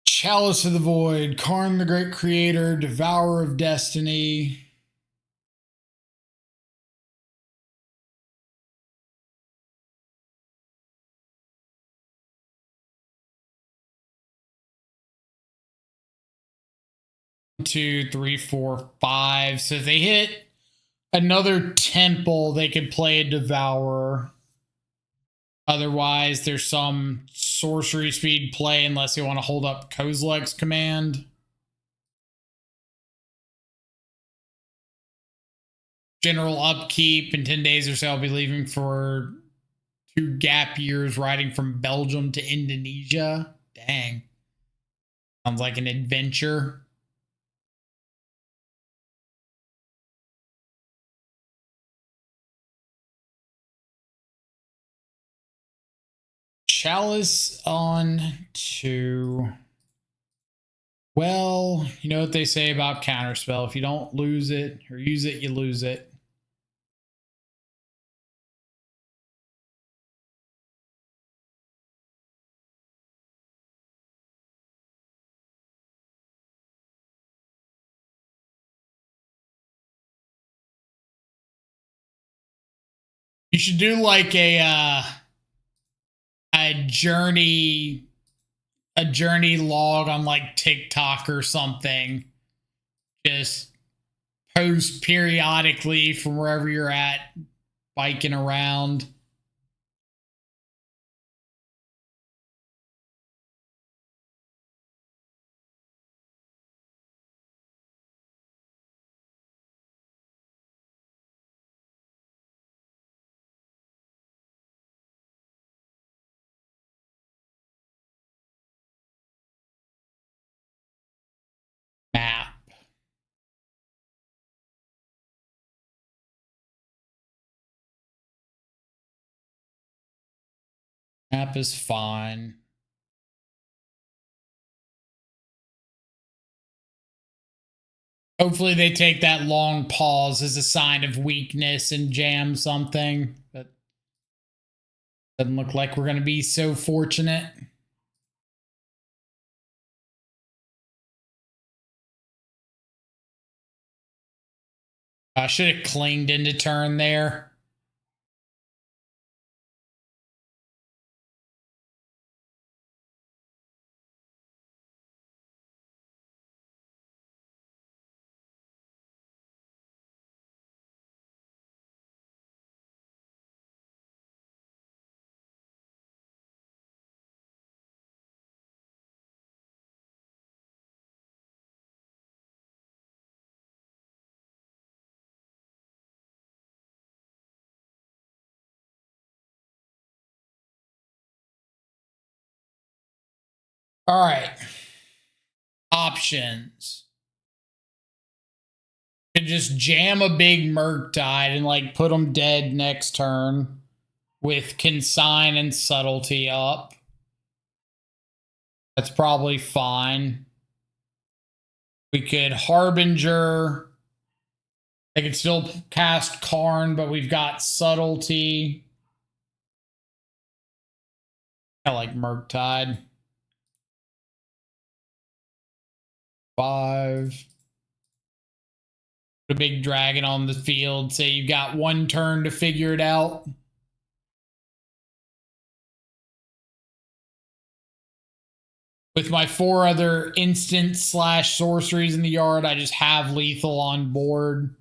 Chalice of the Void, Karn the Great Creator, Devourer of Destiny. Two, three, four, five. So if they hit another temple, they could play a Devourer. Otherwise, there's some sorcery speed play unless you want to hold up Kozilek's command. General upkeep. In 10 days or so, I'll be leaving for 2 gap years riding from Belgium to Indonesia. Dang. Sounds like an adventure. Chalice on 2. Well, you know what they say about Counterspell. If you don't lose it or use it, you lose it. You should do like a journey log on like TikTok or something. Just post periodically from wherever you're at, biking around. Map. Map is fine. Hopefully they take that long pause as a sign of weakness and jam something. But Doesn't look like we're going to be so fortunate. I should have clinged into turn there. All right. Options. You can just jam a big FrogTide and like put them dead next turn with Consign and Subtlety up. That's probably fine. We could Harbinger. They could still cast Karn, but we've got Subtlety. I like FrogTide. 5. Put a big dragon on the field. Say you've got one turn to figure it out. With my 4 other instant / sorceries in the yard, I just have lethal on board.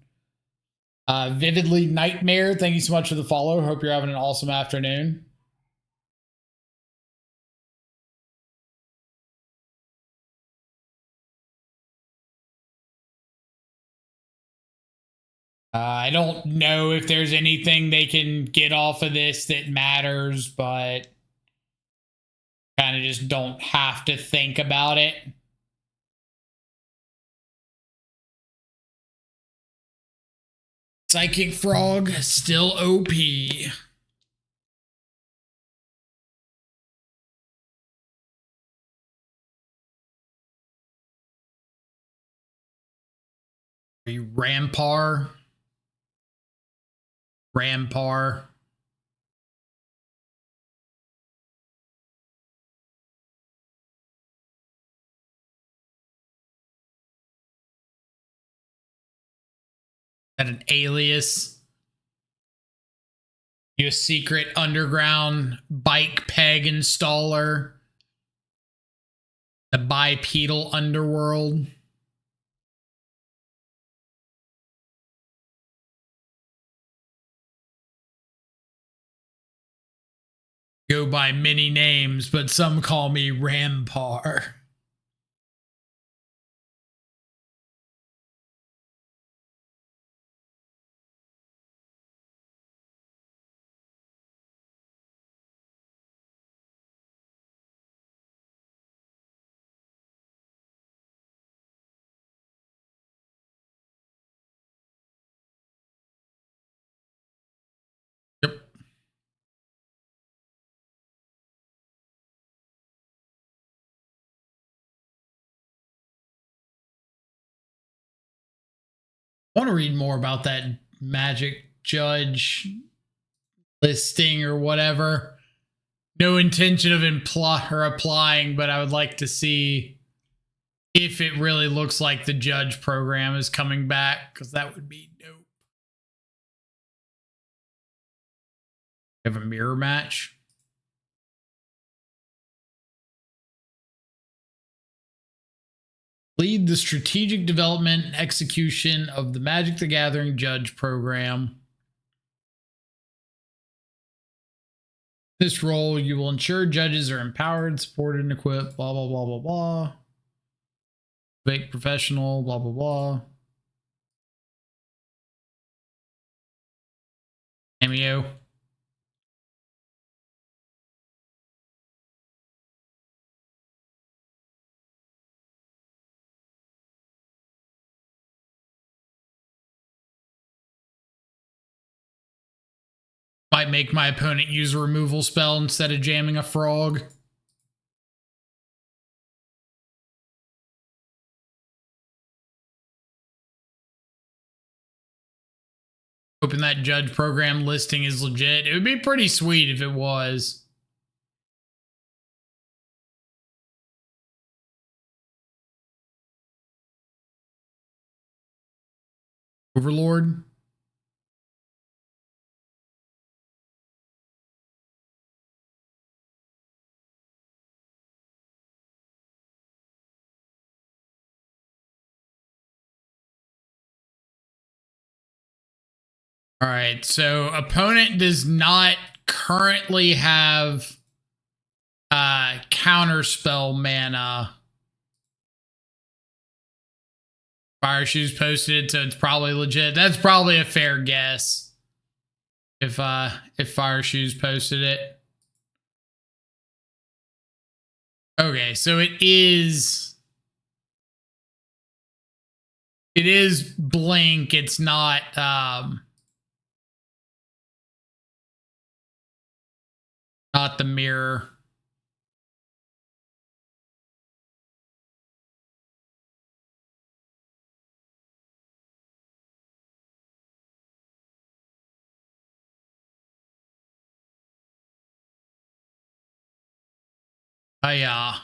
Vividly Nightmare, thank you so much for the follow. Hope you're having an awesome afternoon. I don't know if there's anything they can get off of this that matters, but kind of just don't have to think about it. Psychic Frog, still OP. Are you Rampar? Rampar. That an alias? You a secret underground bike peg installer? The bipedal underworld? Go by many names, but some call me Rampar. Yep. I want to read more about that Magic Judge listing or whatever. No intention of applying, but I would like to see if it really looks like the Judge program is coming back, because that would be dope. We have a mirror match. Lead the strategic development and execution of the Magic the Gathering Judge program. This role, you will ensure judges are empowered, supported, and equipped, blah, blah, blah, blah, blah. Make professional, blah, blah, blah. Cameo. Might make my opponent use a removal spell instead of jamming a frog. Hoping that judge program listing is legit. It would be pretty sweet if it was. Overlord. All right, so opponent does not currently have counterspell mana. Fire Shoes posted it, so it's probably legit. That's probably a fair guess. If Fire Shoes posted it. Okay, so it is Blink. It's not not the mirror. Yeah.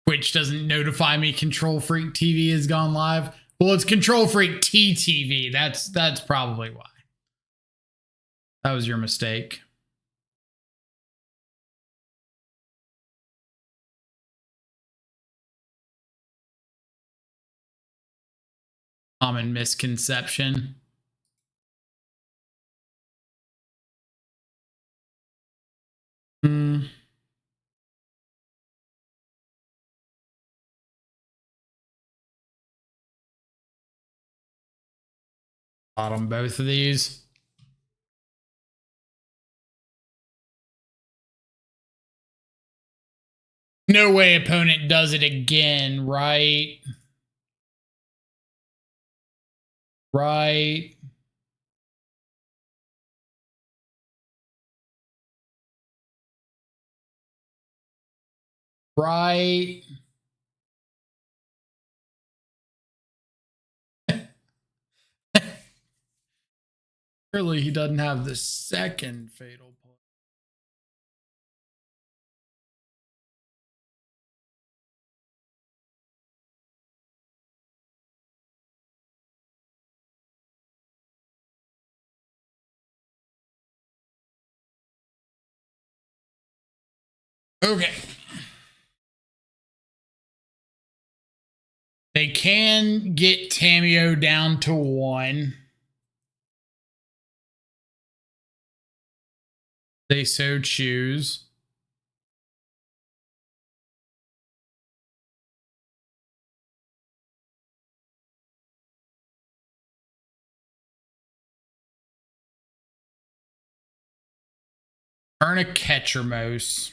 Twitch doesn't notify me Cntrlfreak TV has gone live. Well, it's Cntrlfreak TTV. That's probably why. That was your mistake. Common misconception. Bottom both of these. No way opponent does it again, right? Right. Right. Surely he doesn't have the second fatal point. Okay. They can get Tamio down to 1. They so choose. Earn a Catchermose.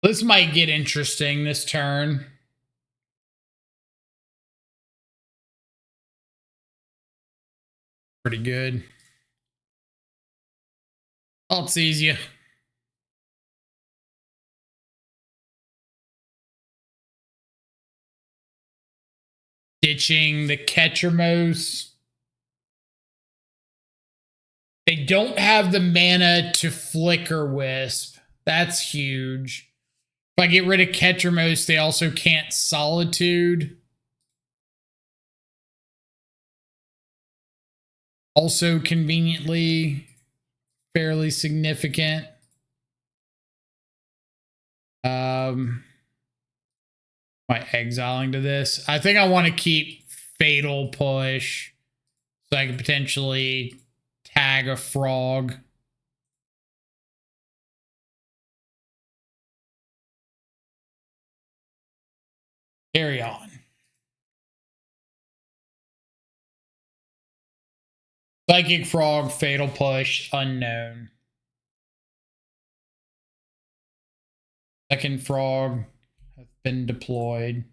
This might get interesting this turn. Pretty good. I'll tease you. Ditching the Catchermose. They don't have the mana to Flicker Wisp. That's huge. If I get rid of Catchermose, they also can't Solitude. Also conveniently fairly significant. My exiling to this. I think I want to keep Fatal Push so I can potentially tag a frog. Carry on. Psychic Frog, Fatal Push, unknown. Second Frog has been deployed.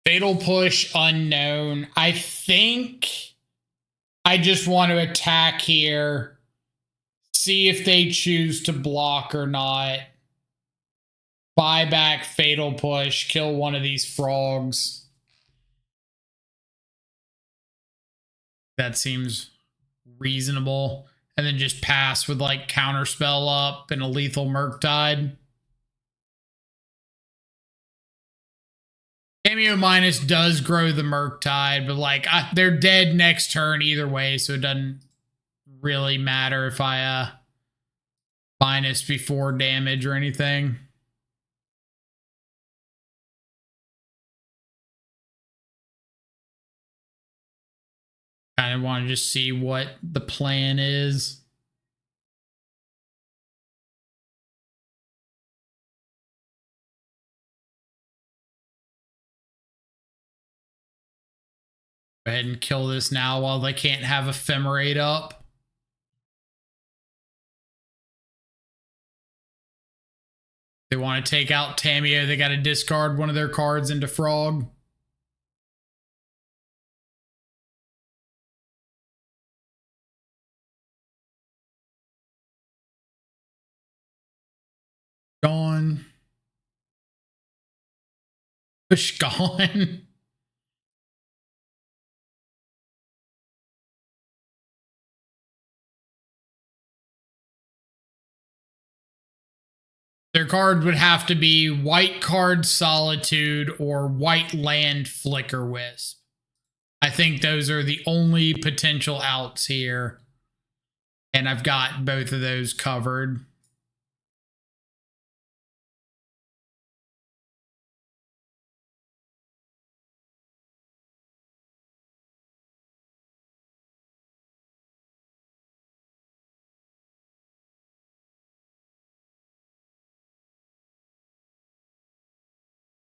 Fatal Push, unknown. I think I just want to attack here, see if they choose to block or not. Buy back Fatal Push, kill one of these frogs. That seems reasonable. And then just pass with like Counterspell up and a lethal Murktide. Cameo minus does grow the Murktide, but like they're dead next turn either way, so it doesn't really matter if I minus before damage or anything. Kind of want to just see what the plan is. Go ahead and kill this now while they can't have Ephemerate up. They want to take out Tamiyo, they got to discard one of their cards into Frog. Gone. Push gone. Their card would have to be white card Solitude or white land Flicker Wisp. I think those are the only potential outs here. And I've got both of those covered.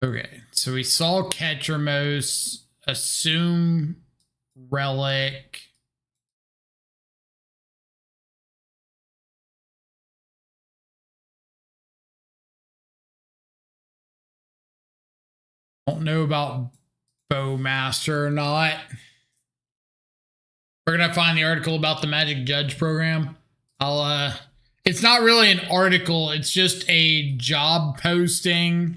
Okay, so we saw Ketramos, assume Relic. Don't know about Bowmaster or not. We're gonna find the article about the Magic Judge program. It's not really an article, it's just a job posting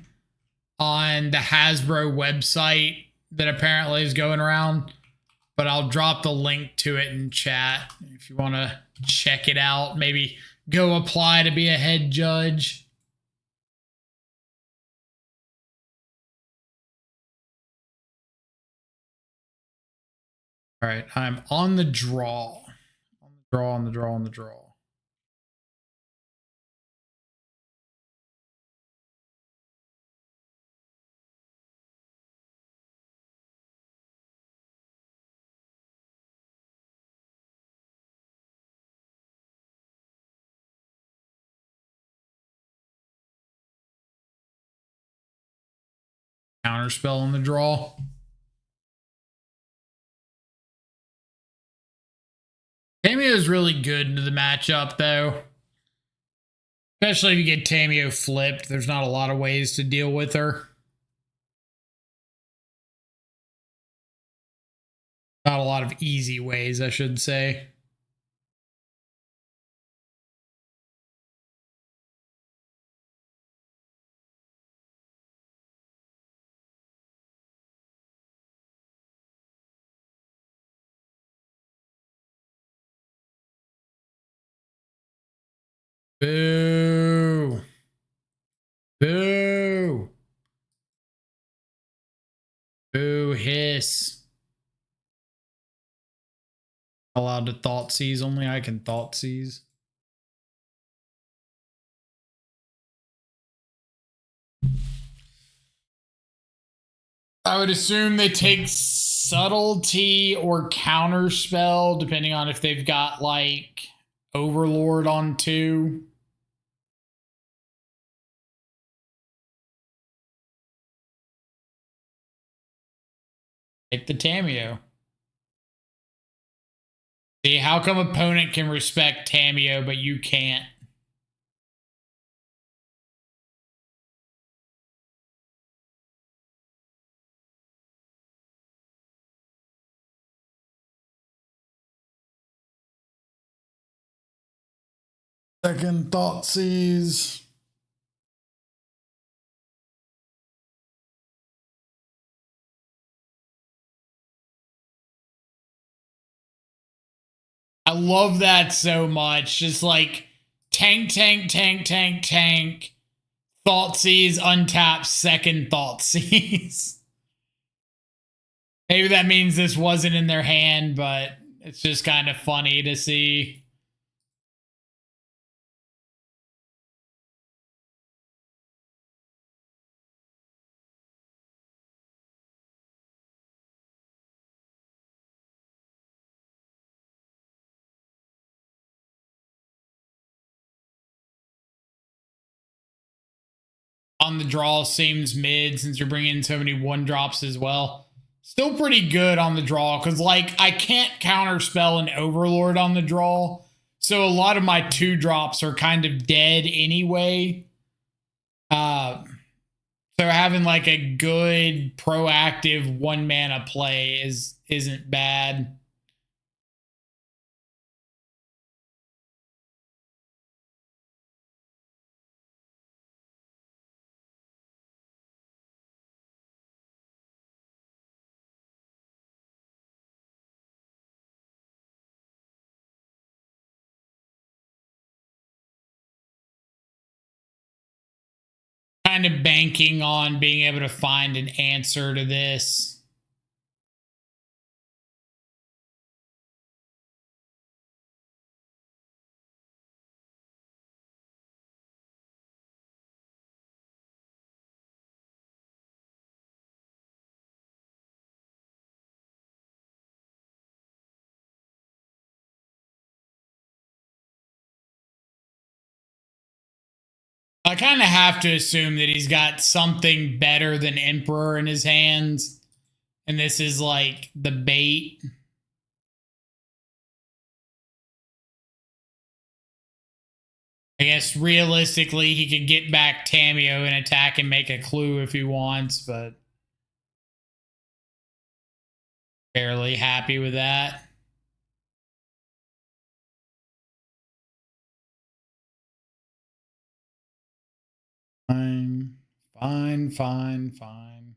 on the Hasbro website that apparently is going around, but I'll drop the link to it in chat if you want to check it out. Maybe go apply to be a head judge. All right, I'm on the draw. On the draw. Counterspell on the draw. Tamiyo is really good into the matchup, though. Especially if you get Tamiyo flipped, there's not a lot of ways to deal with her. Not a lot of easy ways, I should say. Boo. Boo. Boo hiss. Allowed to thought seize, only I can thought seize. I would assume they take subtlety or counterspell, depending on if they've got like Overlord on 2. Take the Tameo. See, how come opponent can respect Tameo, but you can't? Second Thoughtseize. I love that so much. Just like tank, tank, tank, tank, tank. Thoughtseize, untap, second Thoughtseize. Maybe that means this wasn't in their hand, but it's just kind of funny to see. On the draw seems mid since you're bringing in so many 1-drops as well. Still pretty good on the draw because, like, I can't counterspell an Overlord on the draw. So a lot of my 2-drops are kind of dead anyway. So having like a good proactive 1-mana play isn't bad. Kind of banking on being able to find an answer to this. I kind of have to assume that he's got something better than Emperor in his hands. And this is like the bait. I guess realistically, he could get back Tameo and attack and make a clue if he wants, but fairly happy with that. Fine, fine, fine, fine.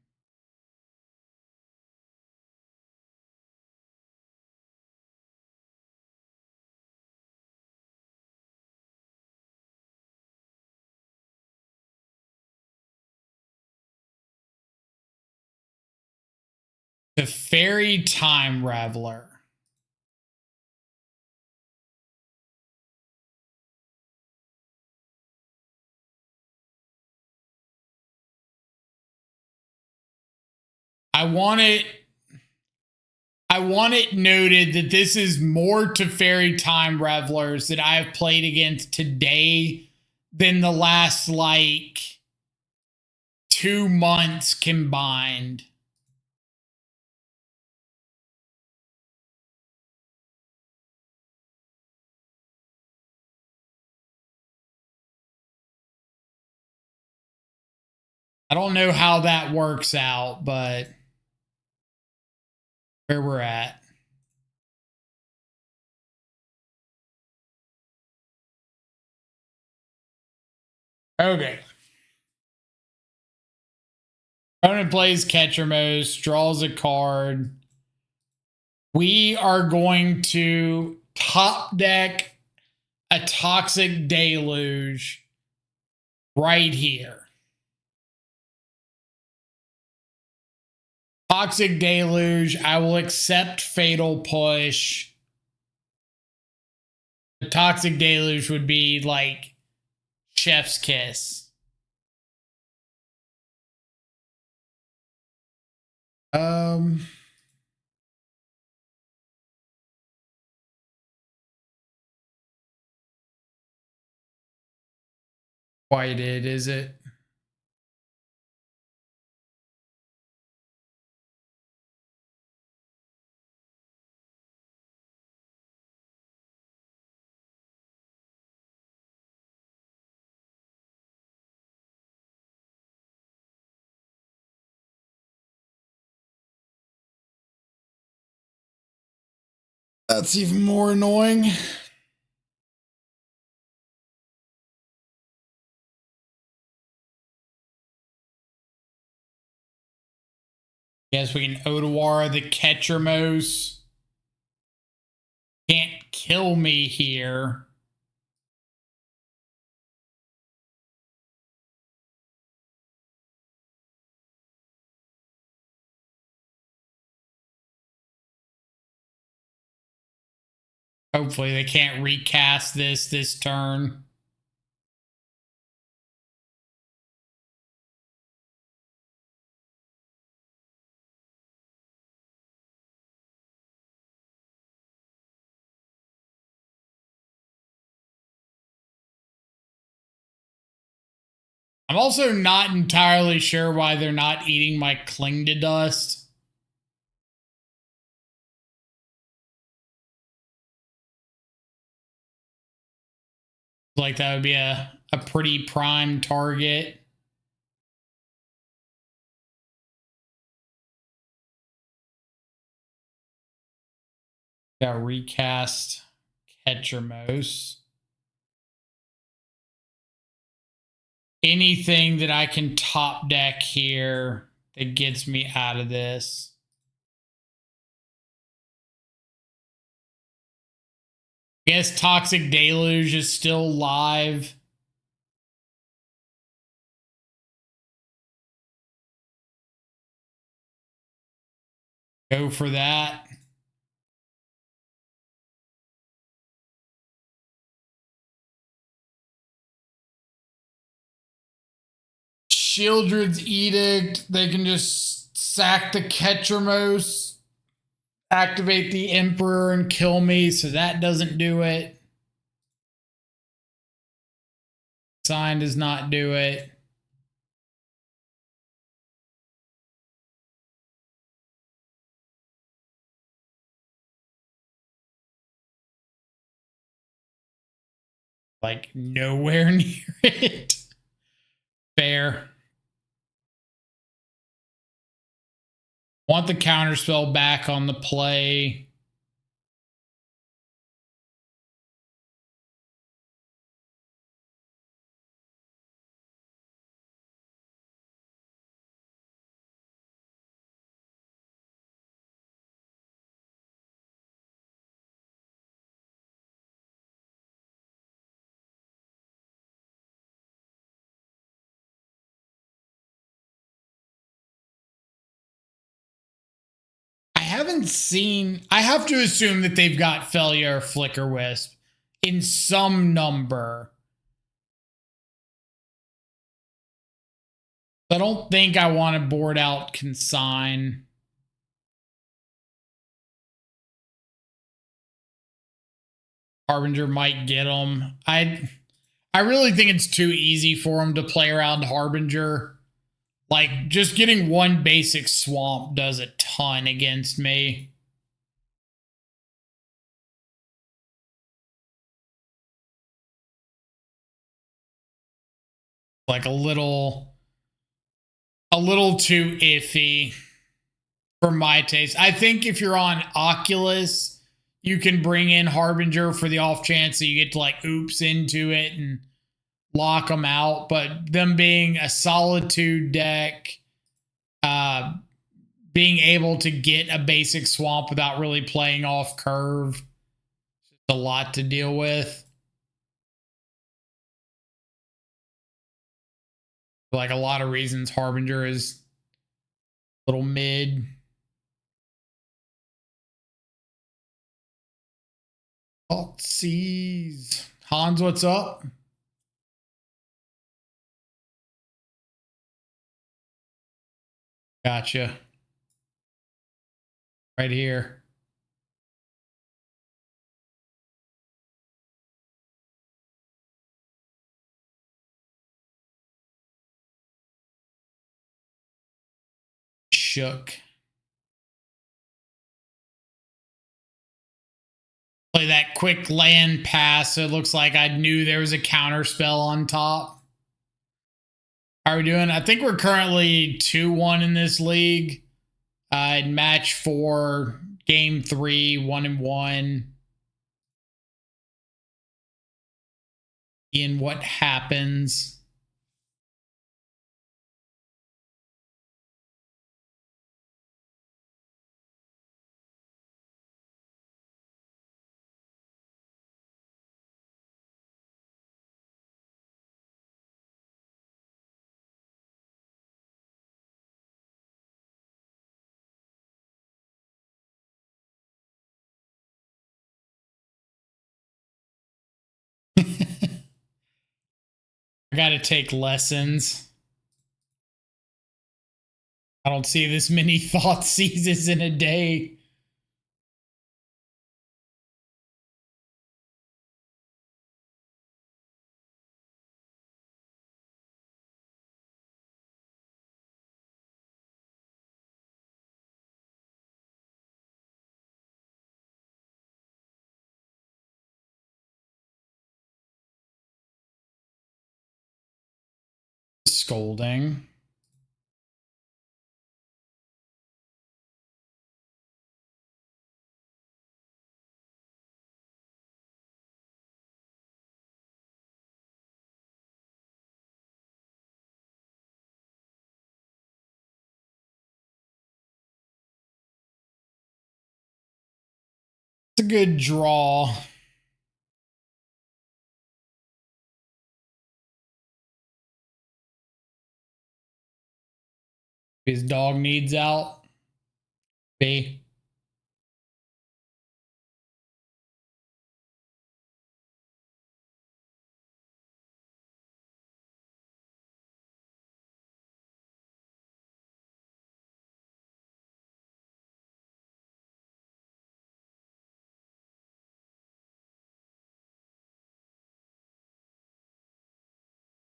The Fairy Time Raveler. I want it noted that this is more to Fairy Time Revelers that I have played against today than the last like 2 months combined. I don't know how that works out, but where we're at. Okay. Opponent plays Catcher Most, draws a card. We are going to top deck a Toxic Deluge right here. Toxic Deluge, I will accept Fatal Push. The Toxic Deluge would be like Chef's Kiss. Whited, is it? That's even more annoying. Guess we can Otawara the Ketchermos. Can't kill me here. Hopefully they can't recast this turn. I'm also not entirely sure why they're not eating my Cling to Dust. Like that would be a pretty prime target. Got recast Ketchermos. Anything that I can top deck here that gets me out of this. I guess Toxic Deluge is still live. Go for that. Shieldred's Edict. They can just sack the Ketchermos, activate the Emperor, and kill me, so that doesn't do it. Sign does not do it. Like nowhere near it. Fair. Want the counterspell back on the play. I have to assume that they've got Failure or Flicker Wisp in some number. I don't think I want to board out Consign. Harbinger might get them. I really think it's too easy for him to play around Harbinger. Like, just getting one basic swamp does a ton against me. Like a little too iffy for my taste. I think if you're on Oculus, you can bring in Harbinger for the off chance that you get to like oops into it and lock them out. But them being a Solitude deck, being able to get a basic swamp without really playing off curve, it's a lot to deal with. Like a lot of reasons Harbinger is a little mid. Oh, sees. Hans, what's up? Gotcha. Right here. Shook. Play that quick land pass, so it looks like I knew there was a counter spell on top. How are we doing? I think we're currently 2-1 in this league. In match 4, game 3, 1-1. In what happens. I gotta take lessons. I don't see this many thought seizes in a day. Scolding. It's a good draw. His dog needs out. B.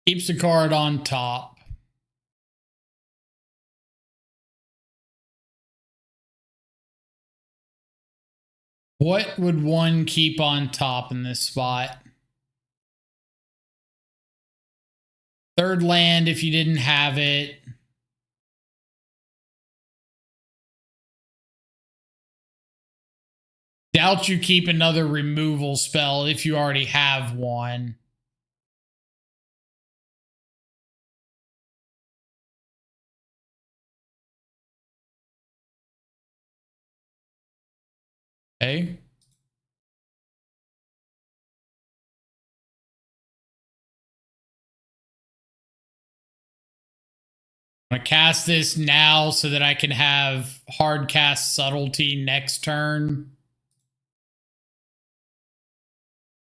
Keeps the card on top. What would one keep on top in this spot? Third land if you didn't have it. Doubt you keep another removal spell if you already have one. Okay. I'm going to cast this now so that I can have hard cast subtlety next turn.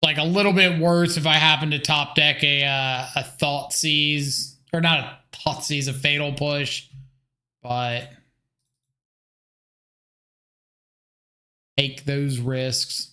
Like a little bit worse if I happen to top deck a thought seize, or not a thought seize, a fatal push, but take those risks.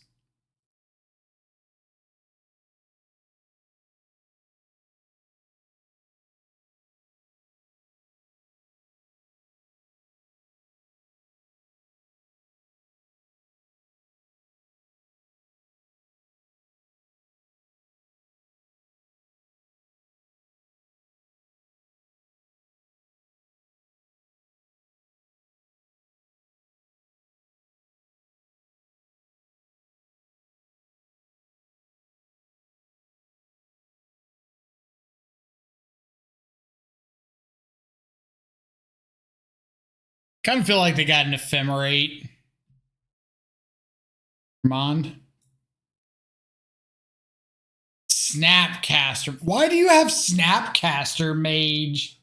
Kind of feel like they got an ephemerate. Mond. Snapcaster. Why do you have Snapcaster, Mage?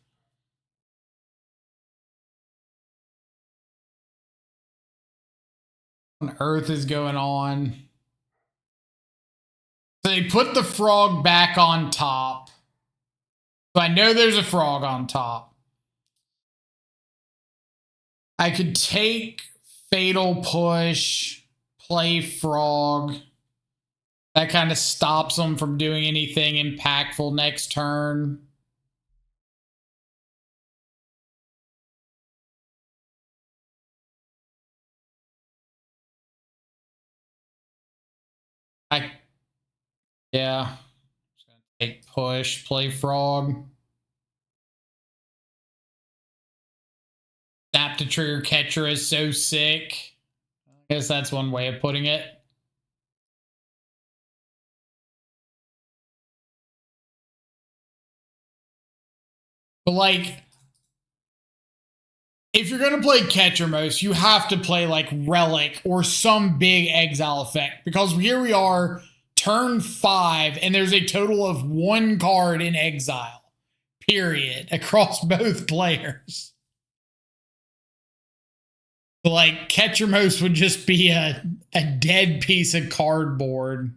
What on earth is going on? So they put the frog back on top. So I know there's a frog on top. I could take Fatal Push, play Frog. That kind of stops them from doing anything impactful next turn. Yeah. Just gonna take push, play Frog. Snap to trigger catcher is so sick. I guess that's one way of putting it. But like, if you're going to play catcher most, you have to play like Relic or some big exile effect, because here we are turn 5 and there's a total of 1 card in exile, period, across both players. So like catcher most would just be a dead piece of cardboard.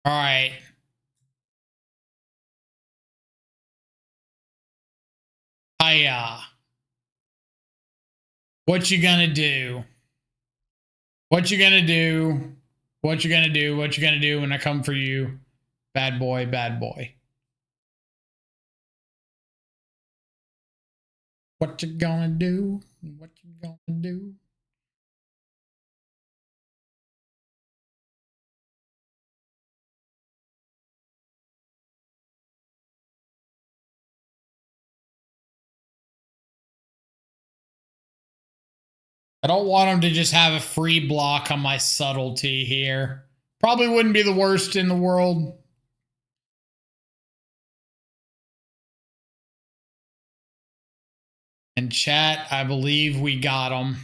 All right. What you gonna do? What you gonna do? What you gonna do? What you gonna do when I come for you? Bad boy, bad boy. What you gonna do? What you gonna do? I don't want him to just have a free block on my subtlety here. Probably wouldn't be the worst in the world. And chat, I believe we got him.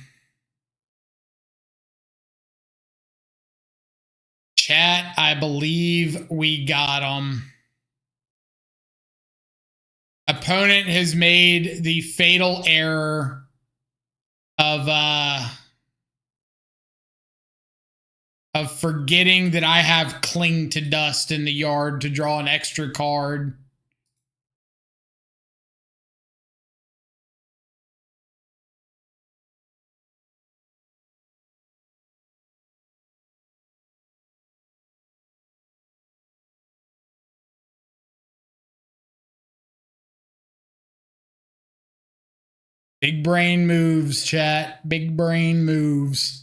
Chat, I believe we got him. Opponent has made the fatal error of forgetting that I have Cling to Dust in the yard to draw an extra card. Big brain moves, chat. Big brain moves.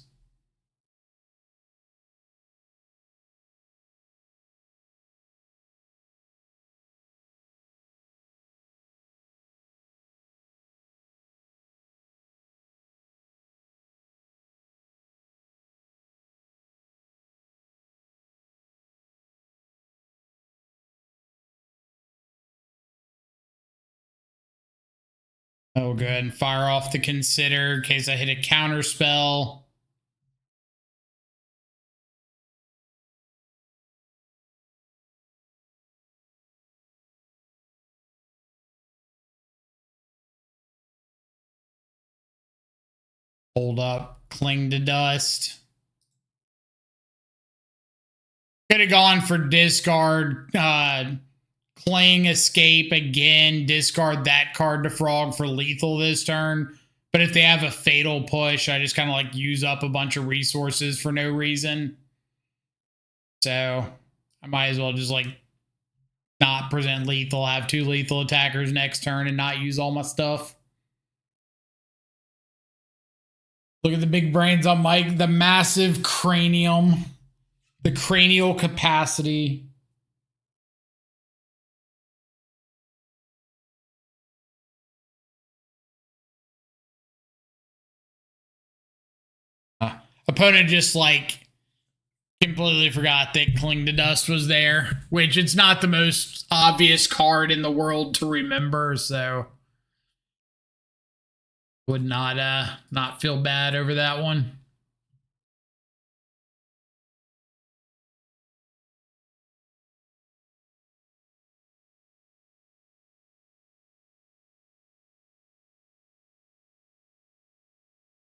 Oh, good. Fire off the Consider in case I hit a counter spell. Hold up. Cling to Dust. Could have gone for discard. Cling, escape again. Discard that card to Frog for lethal this turn. But if they have a fatal push, I just kind of like use up a bunch of resources for no reason. So I might as well just like not present lethal, have 2 lethal attackers next turn and not use all my stuff. Look at the big brains on Mike, the massive cranium, the cranial capacity. Opponent just like completely forgot that Cling to Dust was there, which it's not the most obvious card in the world to remember, so would not feel bad over that one.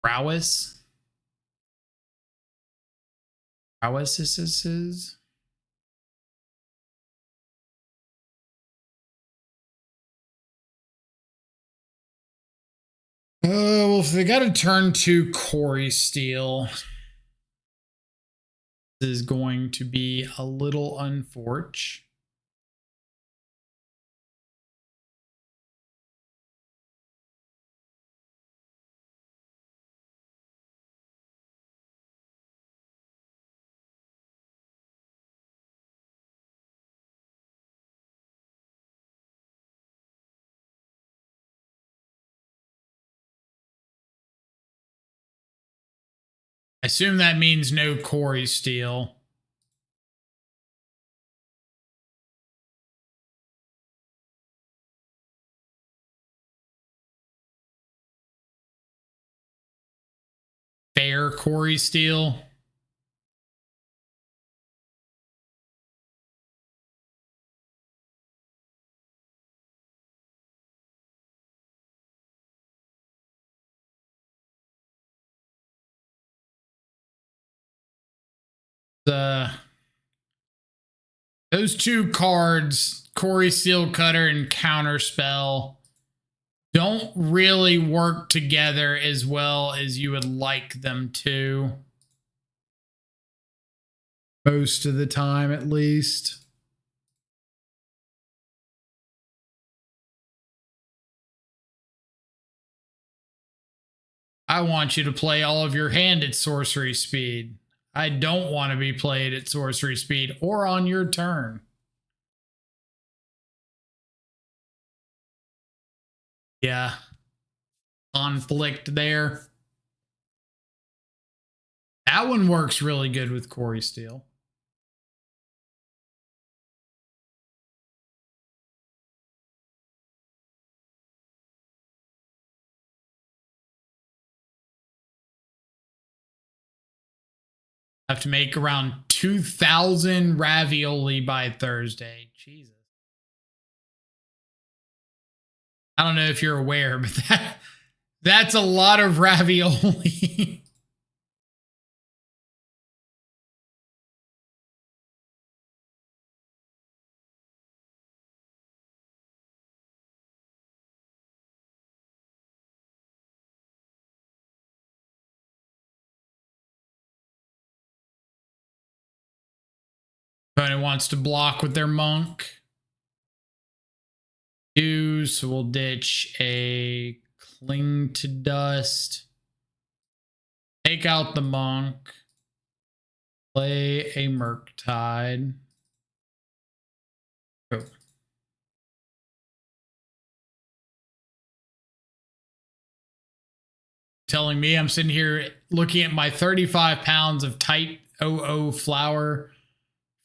Prowess. Prowess is. Well, if they got to turn to Corey Steele, this is going to be a little unfortunate. I assume that means no Corey Steele. Fair Corey Steele. Those two cards, Corey Steel Cutter and Counterspell, don't really work together as well as you would like them to. Most of the time, at least. I want you to play all of your hand at sorcery speed. I don't want to be played at sorcery speed or on your turn. Yeah. Conflict there. That one works really good with Corey Steele. I have to make around 2,000 ravioli by Thursday. Jesus. I don't know if you're aware, but that's a lot of ravioli. Opponent wants to block with their monk. So we'll ditch a Cling to Dust. Take out the monk. Play a Murktide. Oh. Telling me I'm sitting here looking at my 35 pounds of type 00 flour.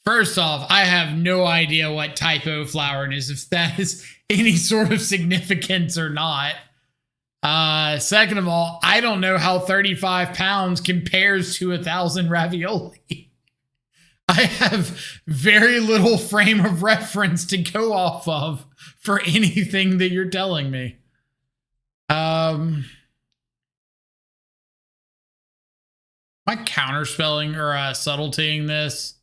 First off, I have no idea what type O flour is, if that is any sort of significance or not. Second of all, I don't know how 35 pounds compares to 1,000 ravioli. I have very little frame of reference to go off of for anything that you're telling me. Am I counterspelling or subtletying this?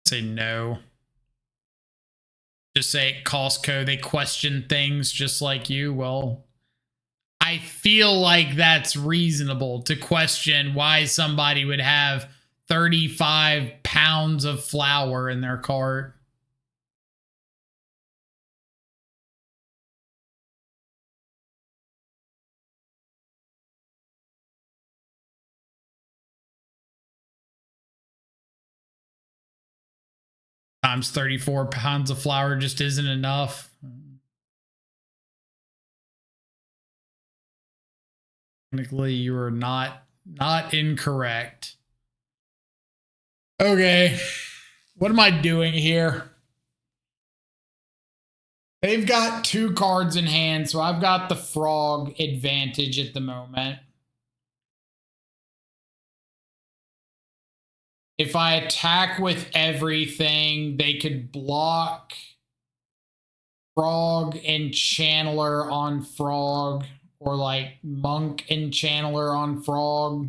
Say no. Just say Costco, they question things just like you. Well, I feel like that's reasonable to question why somebody would have 35 pounds of flour in their cart. Times 34 pounds of flour just isn't enough. Technically, you are not incorrect. Okay, what am I doing here? They've got two cards in hand, so I've got the frog advantage at the moment. If I attack with everything, they could block Frog and Channeler on Frog, or like Monk and Channeler on Frog.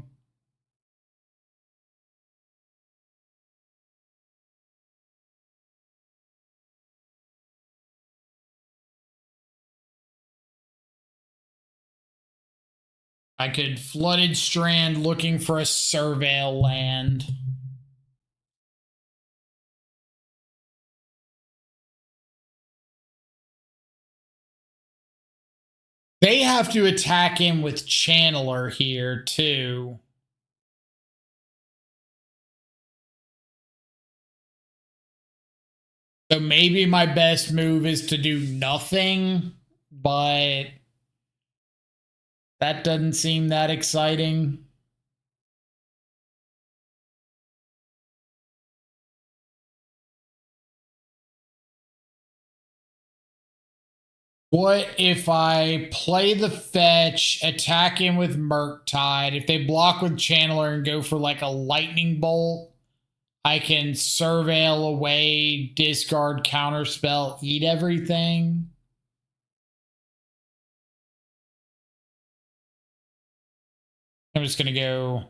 I could Flooded Strand looking for a Surveil land. They have to attack him with Channeler here, too. So maybe my best move is to do nothing, but that doesn't seem that exciting. What if I play the fetch, attack him with Murktide? If they block with Channeler and go for like a lightning bolt, I can Surveil away, discard, counterspell, eat everything. I'm just going to go.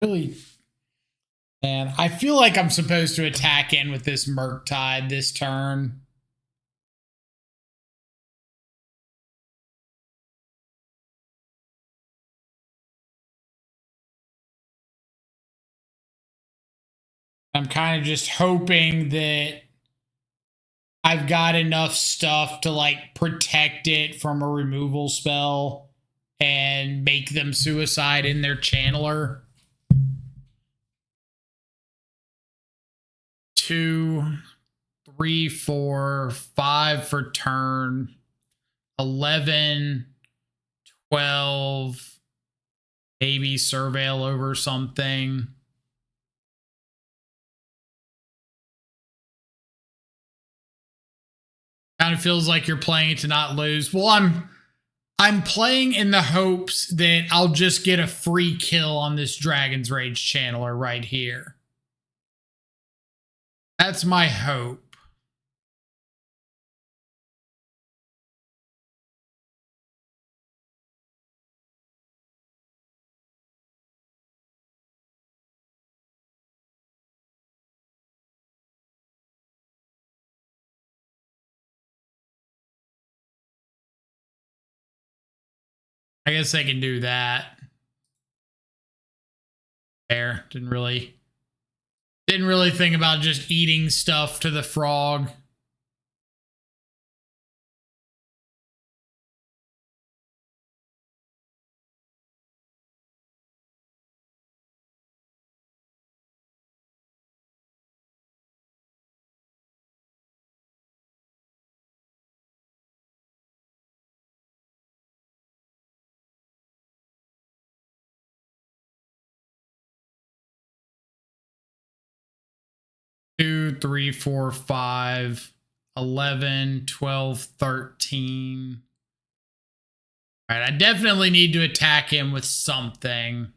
Really? And I feel like I'm supposed to attack in with this Murktide this turn. I'm kind of just hoping that I've got enough stuff to like protect it from a removal spell and make them suicide in their Channeler. 2, 3, 4, 5 for turn. 11, 12, maybe Surveil over something. Kind of feels like you're playing it to not lose. Well, I'm playing in the hopes that I'll just get a free kill on this Dragon's Rage Channeler right here. That's my hope. I guess I can do that. There. Didn't really think about just eating stuff to the frog. Two, 3, 4, 5, 11, 12, 13. All right, I definitely need to attack him with something.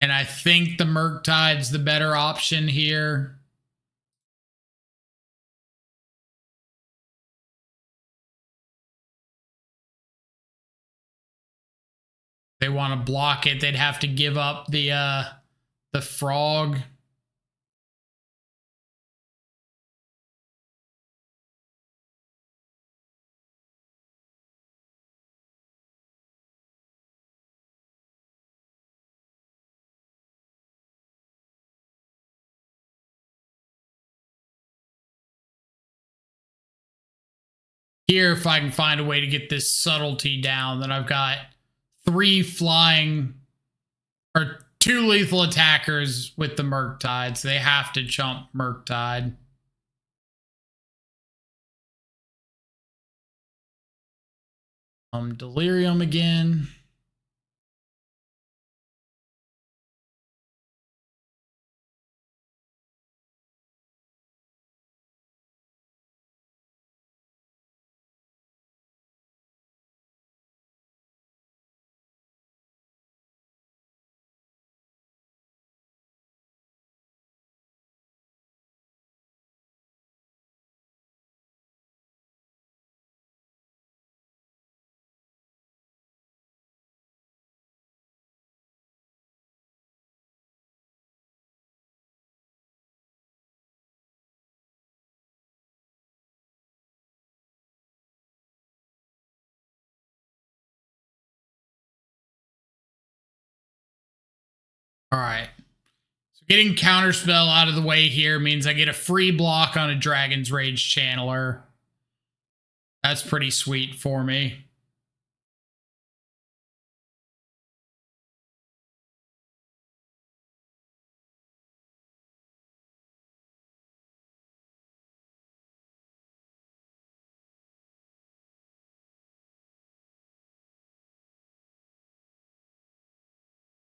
And I think the Murktide's the better option here. They want to block it, they'd have to give up the frog. Here, if I can find a way to get this subtlety down, then I've got 3 flying or 2 lethal attackers with the Murktide, so they have to chump Murktide. Delirium again. All right. So getting Counterspell out of the way here means I get a free block on a Dragon's Rage Channeler. That's pretty sweet for me.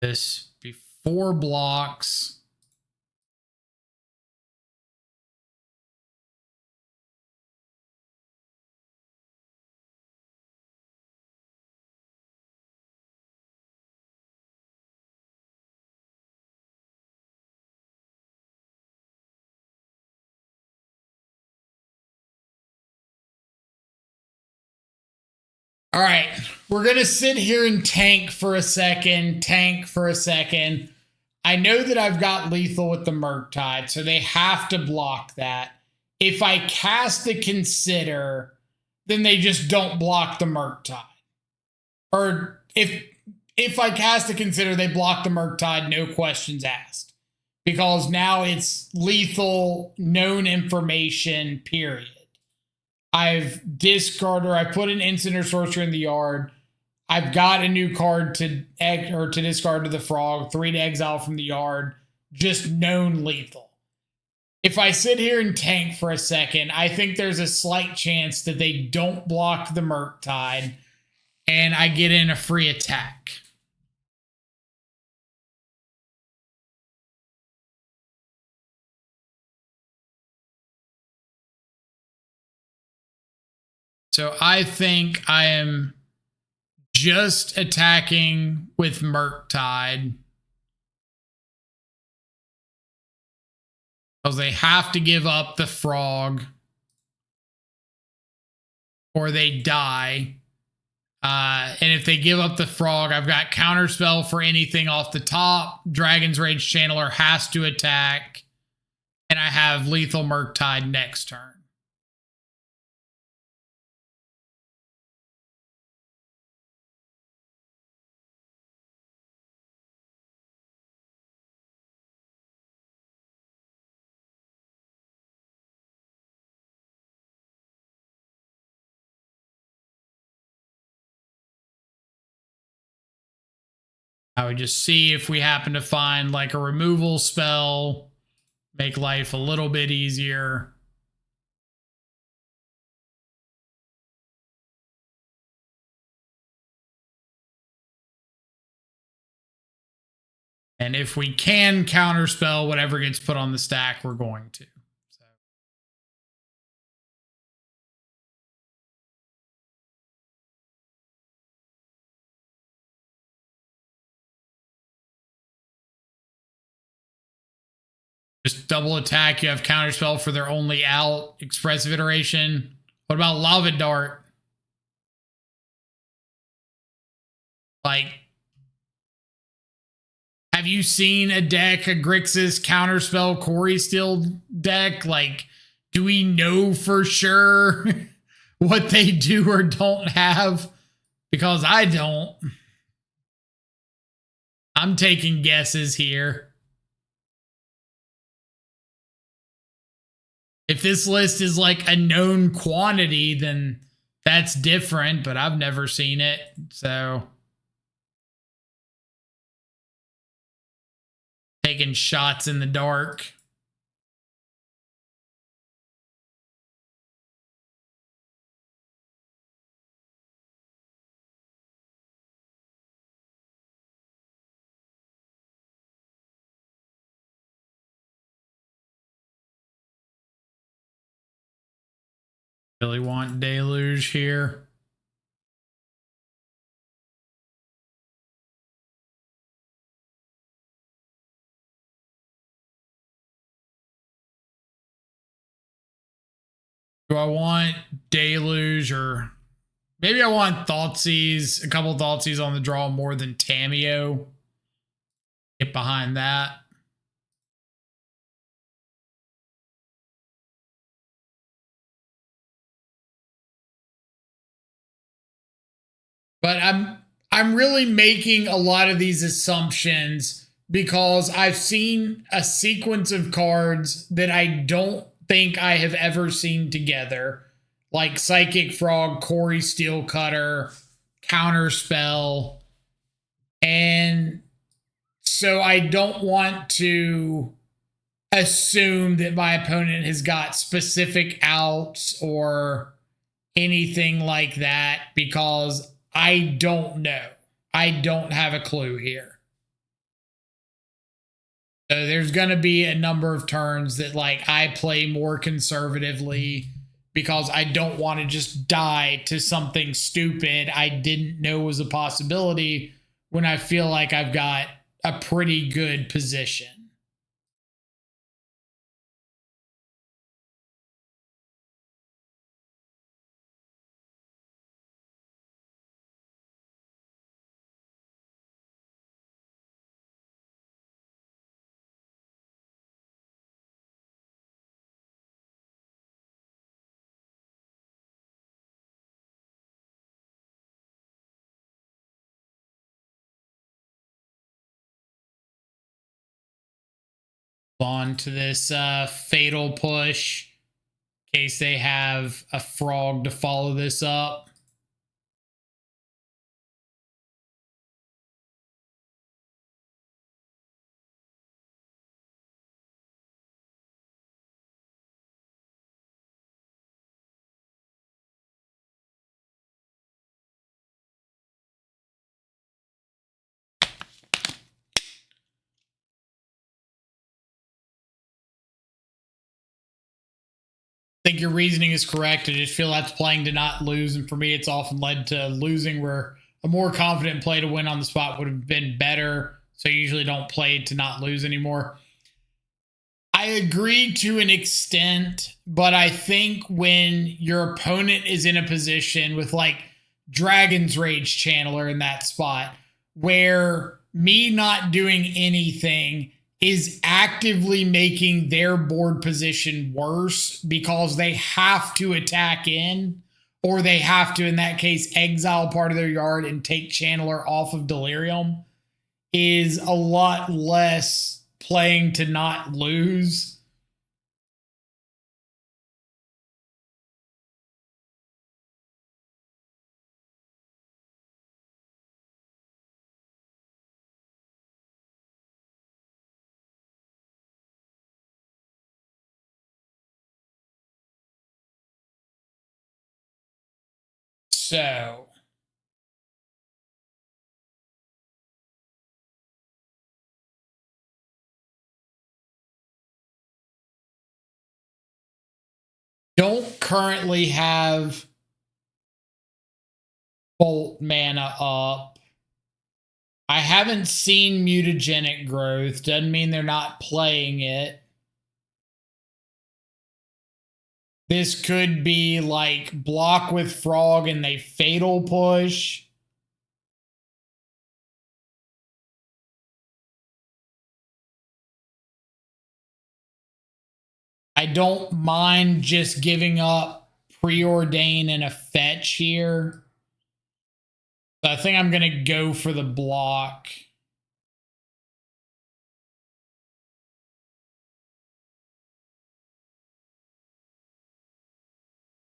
This before blocks. All right, we're going to sit here and tank for a second. I know that I've got lethal with the Murktide, so they have to block that. If I cast the Consider, then they just don't block the Murktide. Or if I cast the Consider, they block the Murktide, no questions asked. Because now it's lethal, known information, period. I've discarded, or I put an instant or sorcerer in the yard. I've got a new card to discard to the frog, 3 to exile from the yard, just known lethal. If I sit here and tank for a second, I think there's a slight chance that they don't block the Murktide and I get in a free attack. So I think I am just attacking with Murktide. Because they have to give up the frog. Or they die. And if they give up the frog, I've got Counterspell for anything off the top. Dragon's Rage Channeler has to attack. And I have Lethal Murktide next turn. I would just see if we happen to find like a removal spell, make life a little bit easier. And if we can counterspell whatever gets put on the stack, we're going to. So. Just double attack. You have counterspell for their only out. Expressive Iteration. What about Lava Dart? Like, have you seen a deck, a Grixis counterspell Quarry Steel deck? Like, do we know for sure what they do or don't have? Because I don't. I'm taking guesses here. If this list is like a known quantity, then that's different, but I've never seen it, so. Taking shots in the dark. Really want Deluge here. Do I want Deluge, or maybe I want Thoughtseize, a couple Thoughtseize on the draw more than Tamiyo? Get behind that. But I'm really making a lot of these assumptions because I've seen a sequence of cards that I don't think I have ever seen together, like Psychic Frog, Corey Steelcutter, Counterspell, and so I don't want to assume that my opponent has got specific outs or anything like that because I don't know. I don't have a clue here. So there's going to be a number of turns that like I play more conservatively because I don't want to just die to something stupid I didn't know was a possibility when I feel like I've got a pretty good position. On to this fatal push in case they have a frog to follow this up. I think your reasoning is correct. I just feel that's playing to not lose. And for me, it's often led to losing where a more confident play to win on the spot would have been better. So I usually don't play to not lose anymore. I agree to an extent, but I think when your opponent is in a position with like Dragon's Rage Channeler in that spot, where me not doing anything is actively making their board position worse because they have to attack in, or they have to, in that case, exile part of their yard and take Channeler off of Delirium, is a lot less playing to not lose. So don't currently have Bolt mana up. I haven't seen Mutagenic Growth. Doesn't mean they're not playing it. This could be like block with Frog and they fatal push. I don't mind just giving up Preordain and a fetch here. So I think I'm going to go for the block.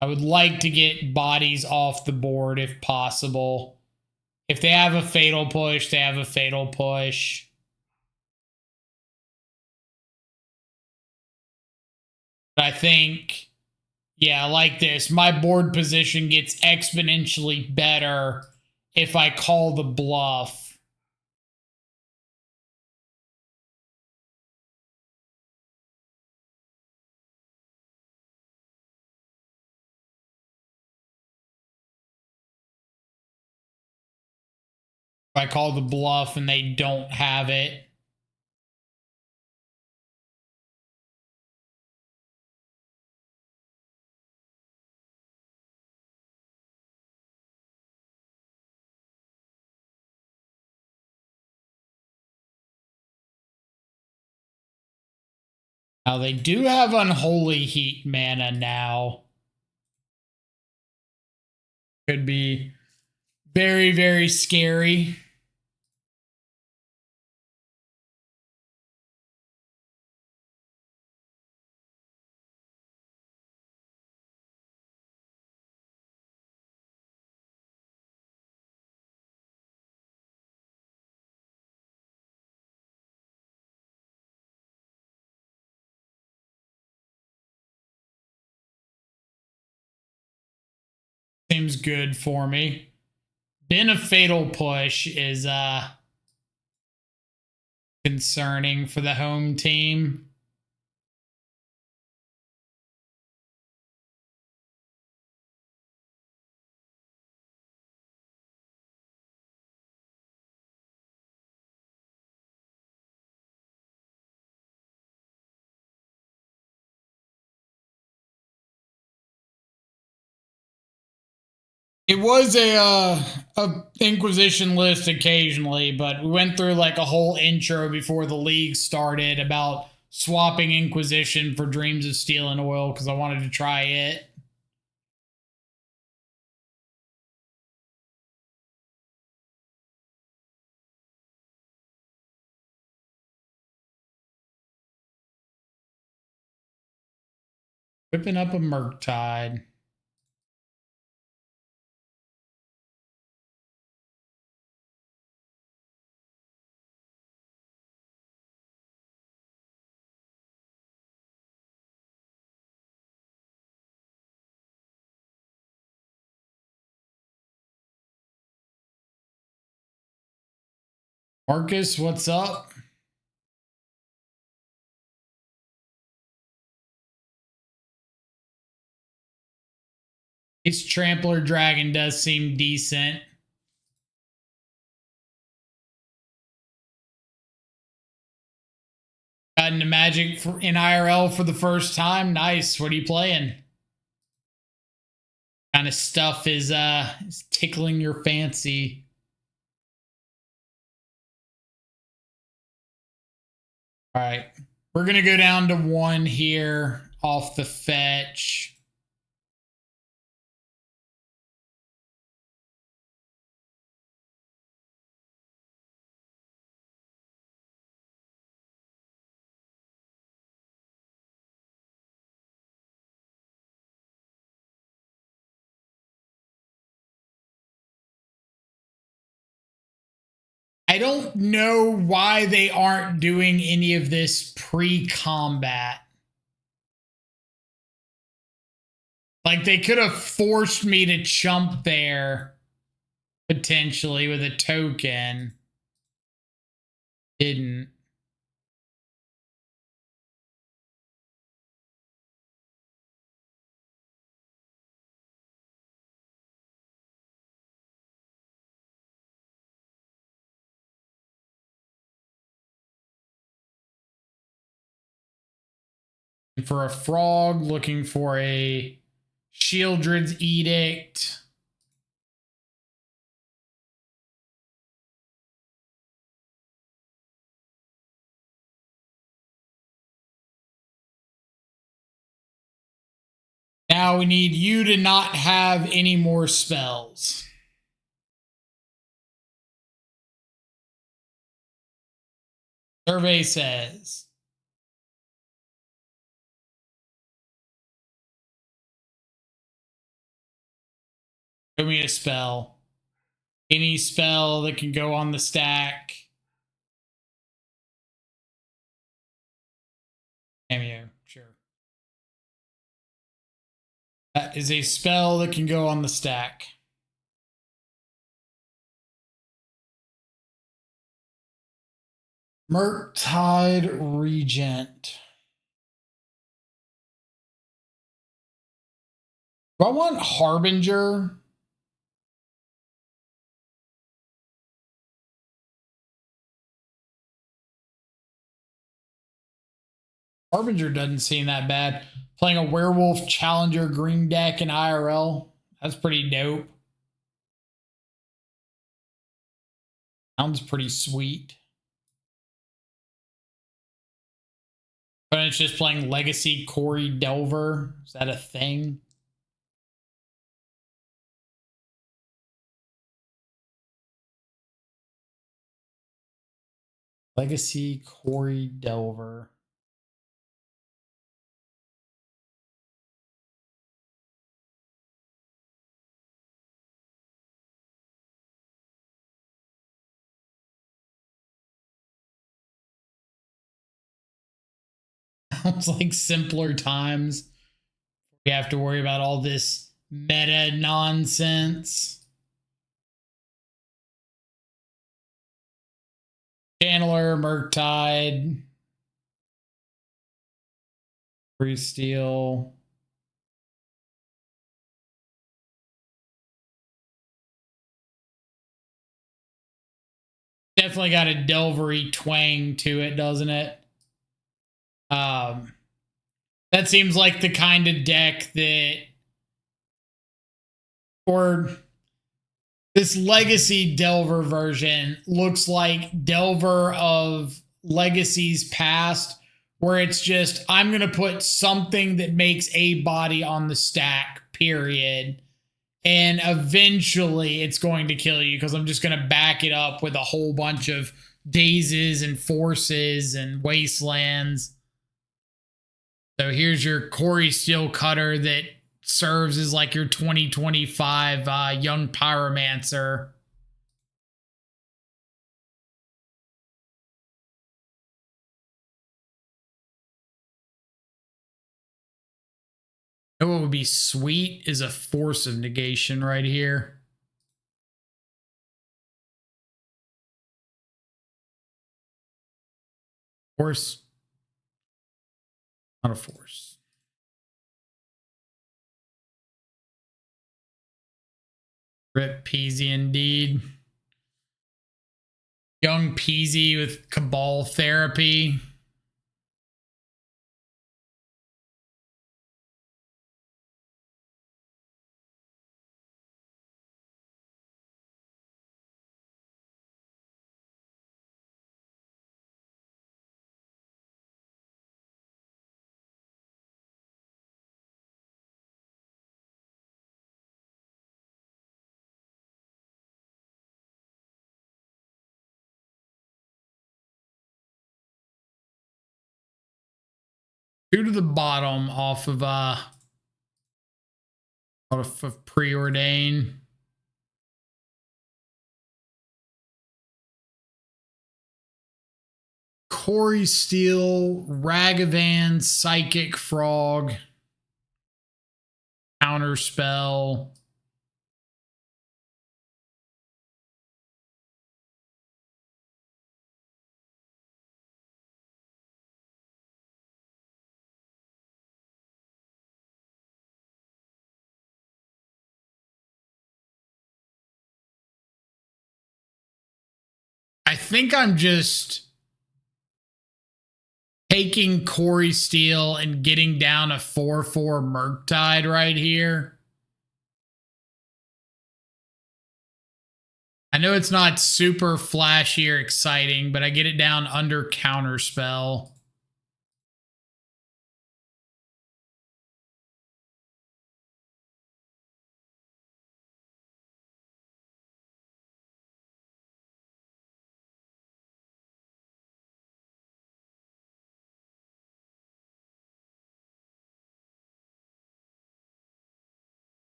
I would like to get bodies off the board if possible. If they have a fatal push, they have a fatal push. But I think, yeah, like this, my board position gets exponentially better if I call the bluff. If I call the bluff and they don't have it. Now they do have Unholy Heat mana now. Could be very, very scary. Seems good for me. Been a fatal push is concerning for the home team. It was a Inquisition list occasionally, but we went through like a whole intro before the league started about swapping Inquisition for Dreams of Steel and Oil because I wanted to try it. Whipping up a Murktide. Marcus, what's up? Its Trampler Dragon does seem decent. Got into Magic in IRL for the first time. Nice. What are you playing? Kind of stuff is tickling your fancy? All right. We're going to go down to 1 here off the fetch. I don't know why they aren't doing any of this pre-combat. Like, they could have forced me to chump there, potentially, with a token. Didn't. For a frog, looking for a Shieldred's Edict. Now we need you to not have any more spells. Survey says. Show me a spell. Any spell that can go on the stack. Cameo, sure. That is a spell that can go on the stack. Murktide Regent. Do I want Harbinger? Harbinger doesn't seem that bad. Playing a Werewolf Challenger green deck in IRL. That's pretty dope. Sounds pretty sweet. But it's just playing Legacy Corey Delver. Is that a thing? Legacy Corey Delver. Sounds like simpler times. We have to worry about all this meta nonsense. Chandler, Murktide, Free Steel. Definitely got a Delvery twang to it, doesn't it? That seems like the kind of deck that, or this Legacy Delver version looks like Delver of Legacy's past, where it's just, I'm going to put something that makes a body on the stack, period. And eventually it's going to kill you because I'm just going to back it up with a whole bunch of dazes and forces and wastelands. So here's your Corey Steel Cutter that serves as like your 2025 young pyromancer. You know what would be sweet is a Force of Negation right here. Force. Not a force. Rip Peasy indeed. Young Peasy with Cabal Therapy. Two to the bottom off of Preordain. Corey Steel, Ragavan, Psychic Frog, Counterspell. I think I'm just taking Corey Steel and getting down a 4/4 Murktide right here. I know it's not super flashy or exciting, but I get it down under Counterspell.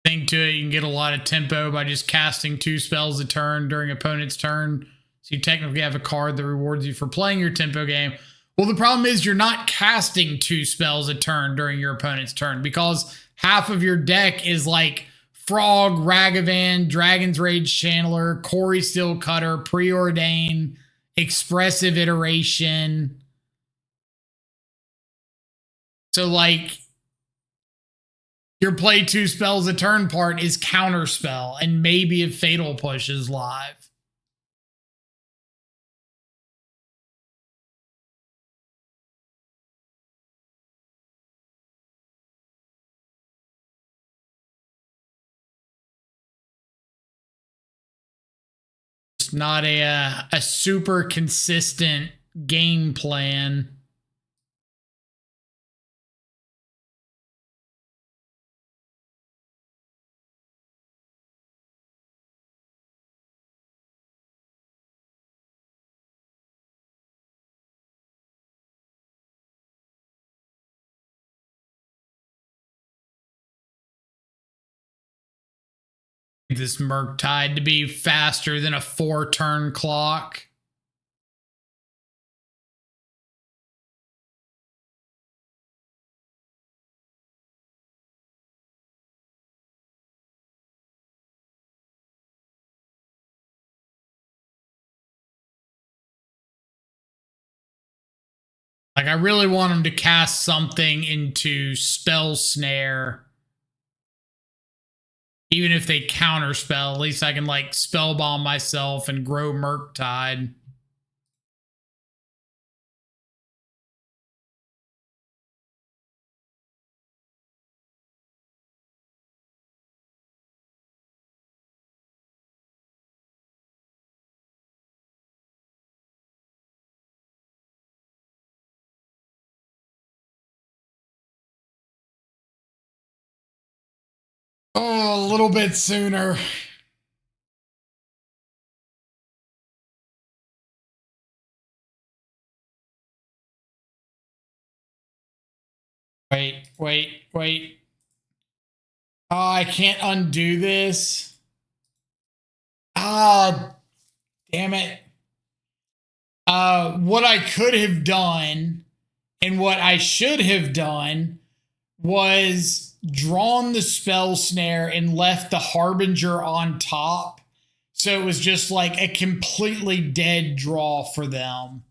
Thing to it, you can get a lot of tempo by just casting 2 spells a turn during opponent's turn. So you technically have a card that rewards you for playing your tempo game. Well, the problem is you're not casting 2 spells a turn during your opponent's turn because half of your deck is like Frog, Ragavan, Dragon's Rage Channeler, Corey Steel Cutter, Preordain, Expressive Iteration. So like, your play 2 spells a turn part is Counterspell and maybe if Fatal Push is live. It's not a super consistent game plan. This Murktide to be faster than a 4-turn clock. Like, I really want him to cast something into Spell Snare. Even if they counterspell, at least I can, like, Spell Bomb myself and grow Murktide. Oh, a little bit sooner. Wait. Oh, I can't undo this. Ah, damn it. What I could have done and what I should have done was drawn the Spell Snare and left the Harbinger on top. So it was just like a completely dead draw for them.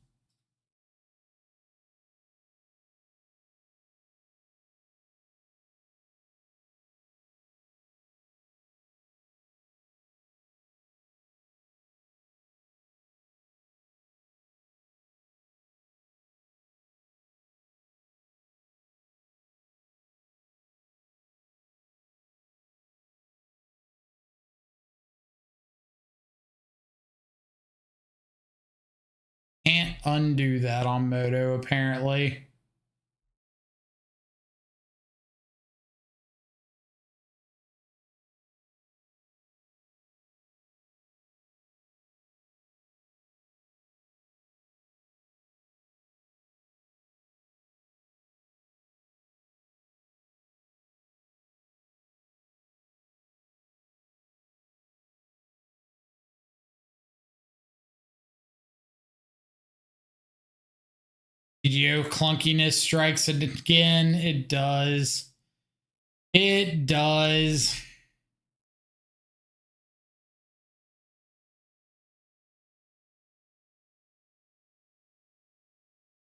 Can't undo that on Moto, apparently. GGO clunkiness strikes it again. It does. It does.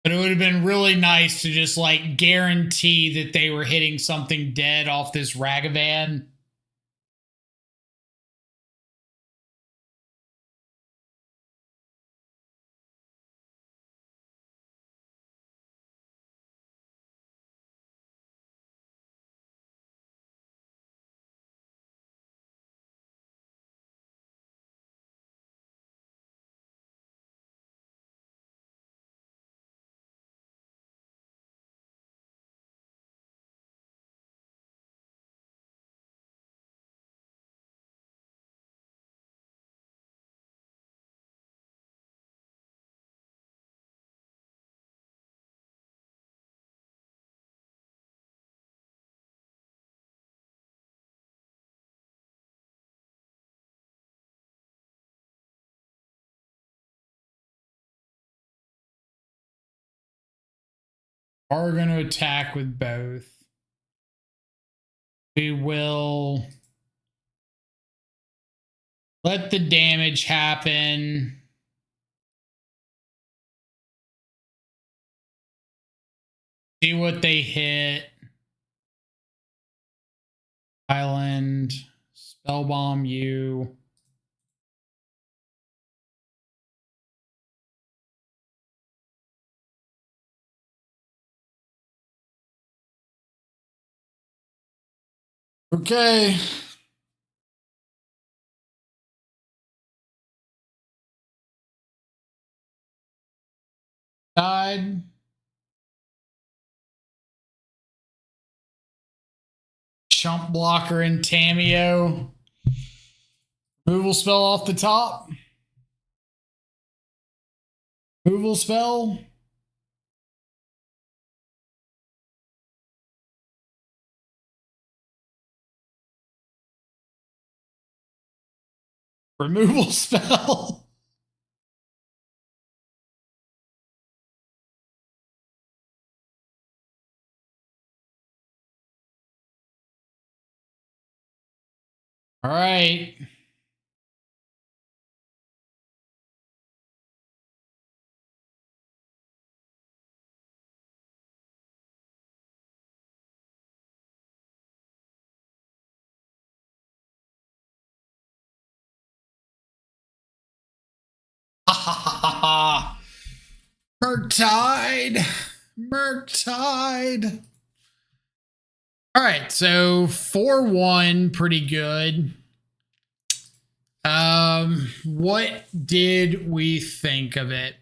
But it would have been really nice to just like guarantee that they were hitting something dead off this Ragavan. Are going to attack with both. We will let the damage happen. See what they hit. Island. Spellbomb you. Okay. Died. Chump blocker and Tameo. Removal spell off the top. Removal spell. Removal spell. All right. Murktide. Murktide. All right, so 4-1, pretty good. What did we think of it?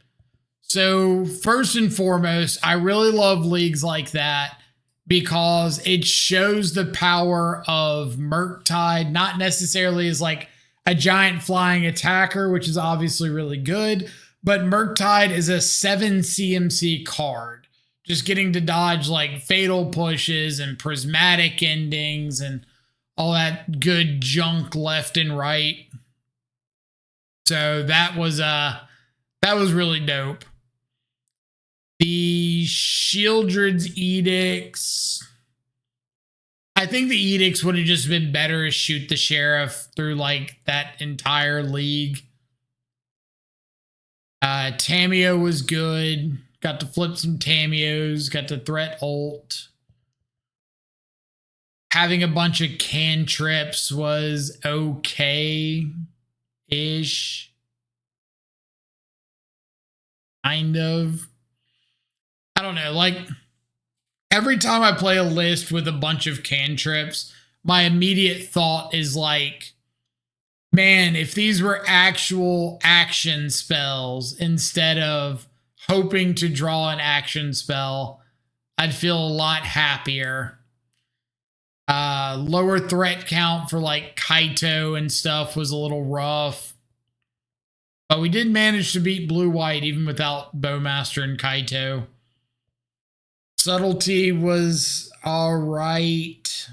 So first and foremost, I really love leagues like that because it shows the power of Murktide, not necessarily as like a giant flying attacker, which is obviously really good, but Murktide is a 7 CMC card. Just getting to dodge like fatal pushes and prismatic endings and all that good junk left and right. So that was really dope. The Shieldred's Edicts. I think the Edicts would have just been better as shoot the sheriff through like that entire league. Tameo was good. Got to flip some Tameos. Got to threat ult. Having a bunch of cantrips was okay-ish. Kind of. I don't know, like every time I play a list with a bunch of cantrips, my immediate thought is like, man, if these were actual action spells instead of hoping to draw an action spell, I'd feel a lot happier. Lower threat count for like Kaito and stuff was a little rough. But we did manage to beat blue-white even without Bowmaster and Kaito. Subtlety was all right.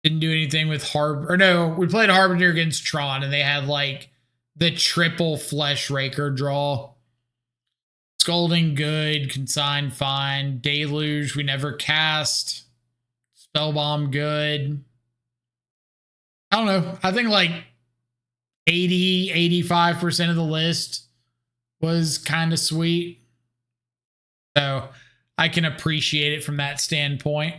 Didn't do anything with Harbinger. Or no, we played Harbinger against Tron, and they had like the triple Flesh Raker draw. Scolding good. Consign fine. Deluge we never cast. Spellbomb good. I don't know. I think like 85% of the list was kind of sweet. So I can appreciate it from that standpoint.